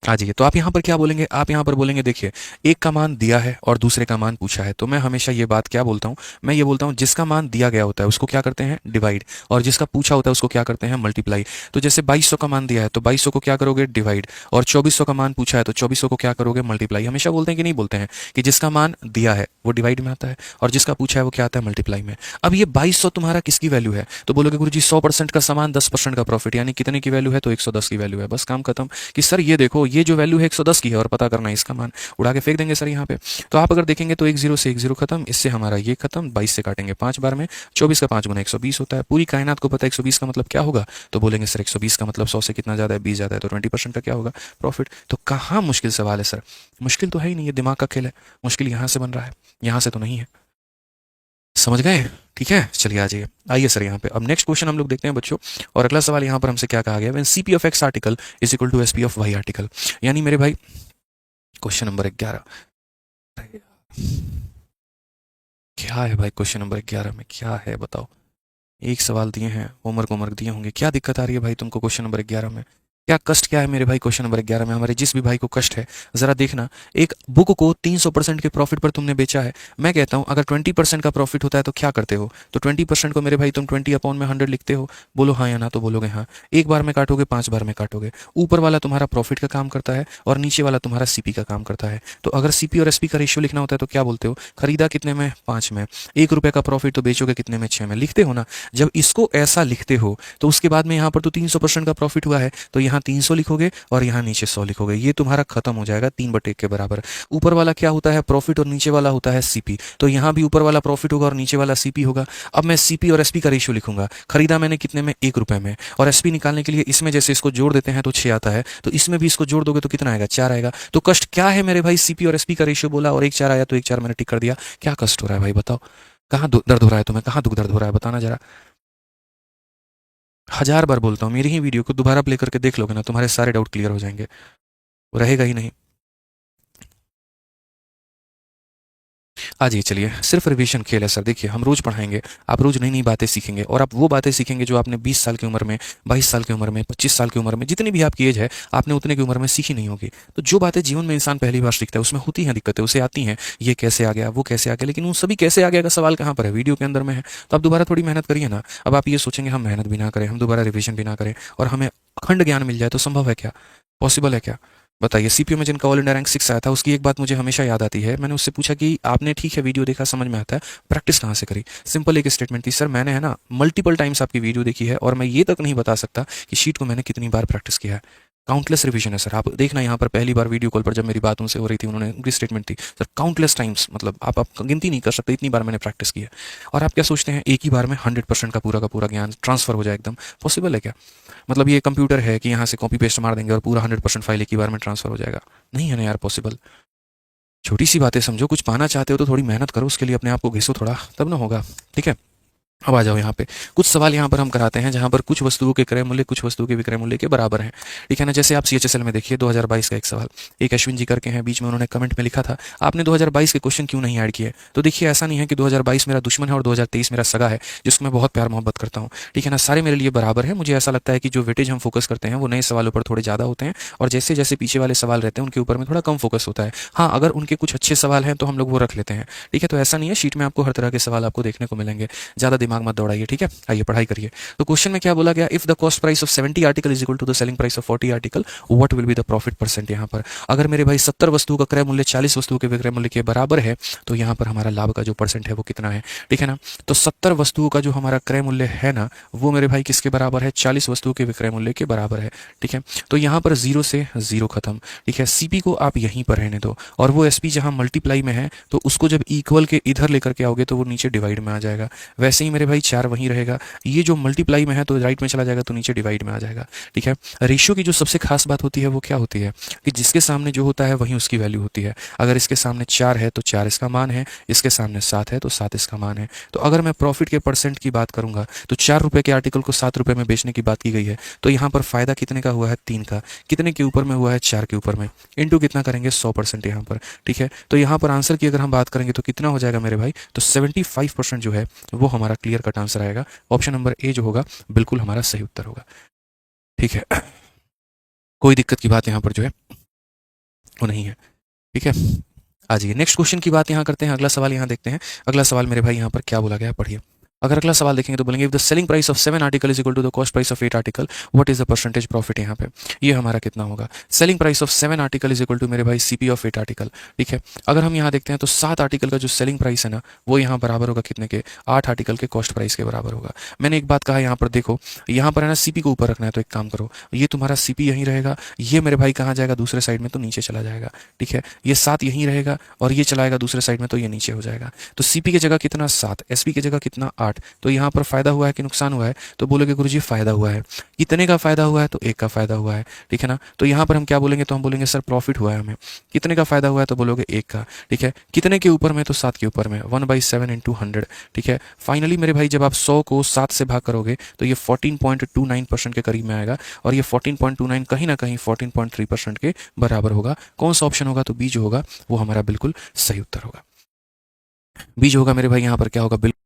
आ जाइए। तो आप यहाँ पर क्या बोलेंगे, आप यहाँ पर बोलेंगे देखिए एक का मान दिया है और दूसरे का मान पूछा है, तो मैं हमेशा ये बात क्या बोलता हूँ, मैं ये बोलता हूँ जिसका मान दिया गया होता है उसको क्या करते हैं डिवाइड, और जिसका पूछा होता है उसको क्या करते हैं मल्टीप्लाई। तो जैसे 2200 का मान दिया है तो 2200 को क्या करोगे डिवाइड, और 2400 का मान पूछा है तो 2400 को क्या करोगे मल्टीप्लाई। हमेशा बोलते हैं कि नहीं बोलते हैं कि जिसका मान दिया है वो डिवाइड में आता है और जिसका पूछा है वो क्या आता है मल्टीप्लाई में। अब ये 2200 तुम्हारा किसकी वैल्यू है, तो बोलोगे गुरुजी 100% का सामान 10% का प्रॉफिट, यानी कितने की वैल्यू है, तो 110 की वैल्यू है। बस काम खत्म कि सर ये देखो ये जो वैल्यू है 110 की है और पता करना है इसका मान, उड़ा के फेंक देंगे सर यहाँ पे। तो आप अगर देखेंगे तो 10 से 10 खत्म, इससे हमारा ये खत्म, 22 से काटेंगे 5 बार में, 24 का 5 गुना 120 होता है। पूरी कायनात को पता है 120 का मतलब क्या होगा, तो बोलेंगे सर 120 का मतलब 100 से कितना ज़्यादा है, 20 ज़्यादा है, तो 20% का क्या होगा प्रॉफिट। तो कहाँ मुश्किल सवाल है सर, मुश्किल तो है ही नहीं, ये दिमाग का खेल है। मुश्किल यहाँ से बन रहा है, यहाँ से तो नहीं है। समझ गए, ठीक है, चलिए आ जाइए। आइए सर यहाँ पे अब नेक्स्ट क्वेश्चन हम लोग देखते हैं बच्चों। और अगला सवाल यहाँ पर हमसे क्या कहा गया, when CP of X article is equal to SP of Y article. यानी मेरे भाई क्वेश्चन नंबर 11, क्या है भाई क्वेश्चन नंबर 11 में क्या है बताओ। एक सवाल दिए हैं, होमवर्क होमवर्क दिए होंगे, क्या दिक्कत आ रही है भाई तुमको क्वेश्चन नंबर 11 में, क्या कष्ट क्या है मेरे भाई क्वेश्चन नंबर 11 में। हमारे जिस भी भाई को कष्ट है जरा देखना, एक बुक को 300% के प्रॉफिट पर तुमने बेचा है। मैं कहता हूं अगर 20% का प्रॉफिट होता है तो क्या करते हो, तो 20% को मेरे भाई तुम 20 अपॉन में 100 लिखते हो। बोलो हाँ या ना, तो बोलोगे हाँ। एक बार में काटोगे 5 बार में काटोगे। ऊपर वाला तुम्हारा प्रॉफिट का काम करता है और नीचे वाला तुम्हारा सीपी का काम करता है। तो अगर सीपी और एसपी का रेशियो लिखना होता है तो क्या बोलते हो, खरीदा कितने में 5 में, 1 रुपये का प्रॉफिट तो बेचोगे कितने में 6 में, लिखते हो ना। जब इसको ऐसा लिखते हो तो उसके बाद में यहाँ पर तो 300% का प्रॉफिट हुआ है तो यहाँ 300 लिखोगे और यहाँ नीचे 100 लिखोगे, ये तुम्हारा खत्म हो जाएगा 3/1 के बराबर। ऊपर वाला क्या होता है प्रॉफिट और नीचे वाला होता है सीपी, तो यहाँ भी ऊपर वाला प्रॉफिट होगा और नीचे वाला सीपी होगा। अब मैं सीपी और एसपी का रेशियो लिखूंगा, खरीदा मैंने कितने में 1 रुपए में, और एसपी निकालने के लिए इसमें जैसे इसको जोड़ देते हैं तो 6 आता है, तो इसमें भी इसको जोड़ दोगे तो कितना आएगा 4 आएगा। तो कष्ट क्या है मेरे भाई, सीपी और एसपी का रेशियो बोला और 1 4 आया तो 1 4 मैंने टिक कर दिया। क्या कष्ट हो रहा है भाई बताओ, कहाँ दर्द हो रहा है तुम्हें, कहाँ दुख दर्द हो रहा है बताना जरा। 1000 बार बोलता हूँ मेरी ही वीडियो को दोबारा प्ले करके देख लोगे ना, तुम्हारे सारे डाउट क्लियर हो जाएंगे, वो रहेगा ही नहीं। आ जाइए चलिए, सिर्फ रिवीजन खेल है सर। देखिए हम रोज पढ़ाएंगे, आप रोज नई नई बातें सीखेंगे और आप वो बातें सीखेंगे जो आपने 20 साल की उम्र में, 22 साल की उम्र में, 25 साल की उम्र में, जितनी भी आपकी एज है आपने उतने की उम्र में सीखी नहीं होगी। तो जो बातें जीवन में इंसान पहली बार सीखता है उसमें होती हैं दिक्कतें, उसे आती हैं ये कैसे आ गया वो कैसे आ गया, लेकिन उन सभी कैसे आ गया का सवाल कहाँ पर है, वीडियो के अंदर में है। तो आप दोबारा थोड़ी मेहनत करिए ना। अब आप ये सोचेंगे हम मेहनत भी ना करें, हम दोबारा रिविजन भी ना करें और हमें अखंड ज्ञान मिल जाए, तो संभव है क्या, पॉसिबल है क्या, बताइए। सीपीयू में जिनका ऑल इंडिया रैंक 6 आया था उसकी एक बात मुझे हमेशा याद आती है, मैंने उससे पूछा कि आपने ठीक है वीडियो देखा समझ में आता है, प्रैक्टिस कहाँ से करी। सिंपल एक स्टेटमेंट थी, सर मैंने है ना मल्टीपल टाइम्स आपकी वीडियो देखी है और मैं ये तक नहीं बता सकता कि शीट को मैंने कितनी बार प्रैक्टिस किया है। काउंटलेस रिवीजन है सर, आप देखना यहाँ पर पहली बार वीडियो कॉल पर जब मेरी बात उनसे हो रही थी उन्होंने उनकी स्टेटमेंट थी सर काउंटलेस टाइम्स, मतलब आप गिनती नहीं कर सकते इतनी बार मैंने प्रैक्टिस किया। और आप क्या सोचते हैं एक ही बार में 100% का पूरा ज्ञान ट्रांसफर हो जाए एकदम, पॉसिबल है क्या। मतलब ये कंप्यूटर है कि यहाँ से कॉपी पेस्ट मार देंगे और पूरा 100% फाइल एक ही बार में ट्रांसफर हो जाएगा, नहीं है ना यार पॉसिबल। छोटी सी बातें समझो, कुछ पाना चाहते हो तो थोड़ी मेहनत करो, उसके लिए अपने आप को घिसो थोड़ा, तब ना होगा, ठीक है। अब आ जाओ यहाँ पे, कुछ सवाल यहाँ पर हम कराते हैं जहाँ पर कुछ वस्तुओं के क्रय मूल्य कुछ वस्तुओं के विक्रय मूल्य के बराबर हैं, ठीक है ना। जैसे आप सीएचएसएल में देखिए 2022 का एक सवाल, एक अश्विन जी करके हैं, बीच में उन्होंने कमेंट में लिखा था आपने 2022 के क्वेश्चन क्यों नहीं ऐड किए। तो देखिए ऐसा नहीं है कि 2022 मेरा दुश्मन है और 2023 मेरा सगा है जिसको मैं बहुत प्यार मोहब्बत करता हूँ, ठीक है ना। सारे मेरे लिए बराबर है। मुझे ऐसा लगता है कि जो वेटेज हम फोकस करते हैं वो नए सवालों पर थोड़े ज़्यादा होते हैं और जैसे जैसे पीछे वाले सवाल रहते हैं उनके ऊपर में थोड़ा कम फोकस होता है। हाँ अगर उनके कुछ अच्छे सवाल हैं तो हम लोग वो रख लेते हैं, ठीक है। तो ऐसा नहीं है, शीट में आपको हर तरह के सवाल आपको देखने को मिलेंगे, ज़्यादा दिमाग मत दौड़ाइए, ठीक है। आइए पढ़ाई करिए। तो क्वेश्चन में क्या बोला गया, if the cost price of 70 article is equal to the selling price of 40 article what will be the profit percent. यहाँ पर अगर मेरे भाई 70 वस्तुओं का क्रय मूल्य 40 वस्तुओं के विक्रय मूल्य के बराबर है तो यहाँ पर हमारा लाभ का जो परसेंट है वो कितना है, ठीक है ना। तो 70 वस्तुओं का जो हमारा क्रय मूल्य है ना वो मेरे भाई किसके बराबर है, 40 वस्तुओं के विक्रय मूल्य के बराबर है, ठीक है। तो यहाँ पर 0 से 0 खत्म, ठीक है। सीपी को आप यहीं पर रहने दो और वो एसपी जहाँ मल्टीप्लाई में है तो उसको जब इक्वल के इधर लेकर के आओगे तो वो नीचे डिवाइड में आ जाएगा। वैसे ही मेरे भाई 4 वहीं रहेगा, ये जो मल्टीप्लाई में है तो राइट में चला जाएगा तो नीचे डिवाइड में आ जाएगा, ठीक है। रेशियो की जो सबसे खास बात होती है वो क्या होती है कि जिसके सामने जो होता है वहीं उसकी वैल्यू होती है। अगर इसके सामने 4 है तो 4 इसका मान है, इसके सामने 7 है तो 7 इसका मान है। तो अगर मैं प्रॉफिट के परसेंट की बात करूंगा तो 4 रुपए के आर्टिकल को 7 रुपए में बेचने की बात की गई है, तो यहाँ पर फायदा कितने का हुआ है 3 का, कितने के ऊपर में हुआ है 4 के ऊपर में, इंटू कितना करेंगे 100% यहाँ पर, ठीक है। तो यहाँ पर आंसर की अगर हम बात करेंगे तो कितना हो जाएगा मेरे भाई, तो 75% जो है वो हमारा क्लियर कट आंसर आएगा। ऑप्शन नंबर ए जो होगा बिल्कुल हमारा सही उत्तर होगा, ठीक है। कोई दिक्कत की बात यहाँ पर जो है वो नहीं है। ठीक है, आ जाइए नेक्स्ट क्वेश्चन की बात यहाँ करते हैं। अगला सवाल यहाँ देखते हैं। अगला सवाल मेरे भाई यहाँ पर क्या बोला गया है, पढ़िए। अगर अगला सवाल देखेंगे तो बोलेंगे if the selling price of 7 article is equal to the cost price of 8 article, what is the percentage profit. यहाँ पे ये हमारा कितना होगा, selling price of 7 article is equal to मेरे भाई सीपी ऑफ 8 आर्टिकल। ठीक है, अगर हम यहाँ देखते हैं तो 7 आर्टिकल का जो सेलिंग प्राइस है ना, वो यहाँ बराबर होगा कितने के, 8 आर्टिकल के कॉस्ट प्राइस के बराबर होगा। मैंने एक बात कहा यहाँ पर देखो, यहाँ पर है ना सीपी को ऊपर रखना है, तो एक काम करो, ये तुम्हारा सीपी यहीं रहेगा, ये मेरे भाई कहाँ जाएगा, दूसरे साइड में, तो नीचे चला जाएगा। ठीक है, ये 7 यहीं रहेगा और ये चलाएगा दूसरे साइड में, तो ये नीचे हो जाएगा। तो सीपी की जगह कितना 7, एसपी की जगह कितना 8, तो यहाँ पर फायदा हुआ है कि नुकसान हुआ है, तो बोलोगे गुरुजी फायदा हुआ है। कितने का फायदा हुआ है, तो 1 का फायदा हुआ है। ठीक है ना, तो यहाँ पर हम क्या बोलेंगे, तो हम बोलेंगे सर प्रॉफिट हुआ है हमें। कितने का फायदा हुआ है, तो बोलोगे 1 का। ठीक है, कितने के ऊपर में, तो 7 के ऊपर में, 1/7 इंटू 100। ठीक है, फाइनली मेरे भाई जब आप 100 को 7 से भाग करोगे तो ये 14.29% के करीब में आएगा, और ये 14.29 कहीं ना कहीं 14.3% के बराबर होगा। कौन सा ऑप्शन होगा, तो बी जो होगा वो हमारा बिल्कुल सही उत्तर होगा। बी जो होगा मेरे भाई यहाँ पर क्या होगा, बिल्कुल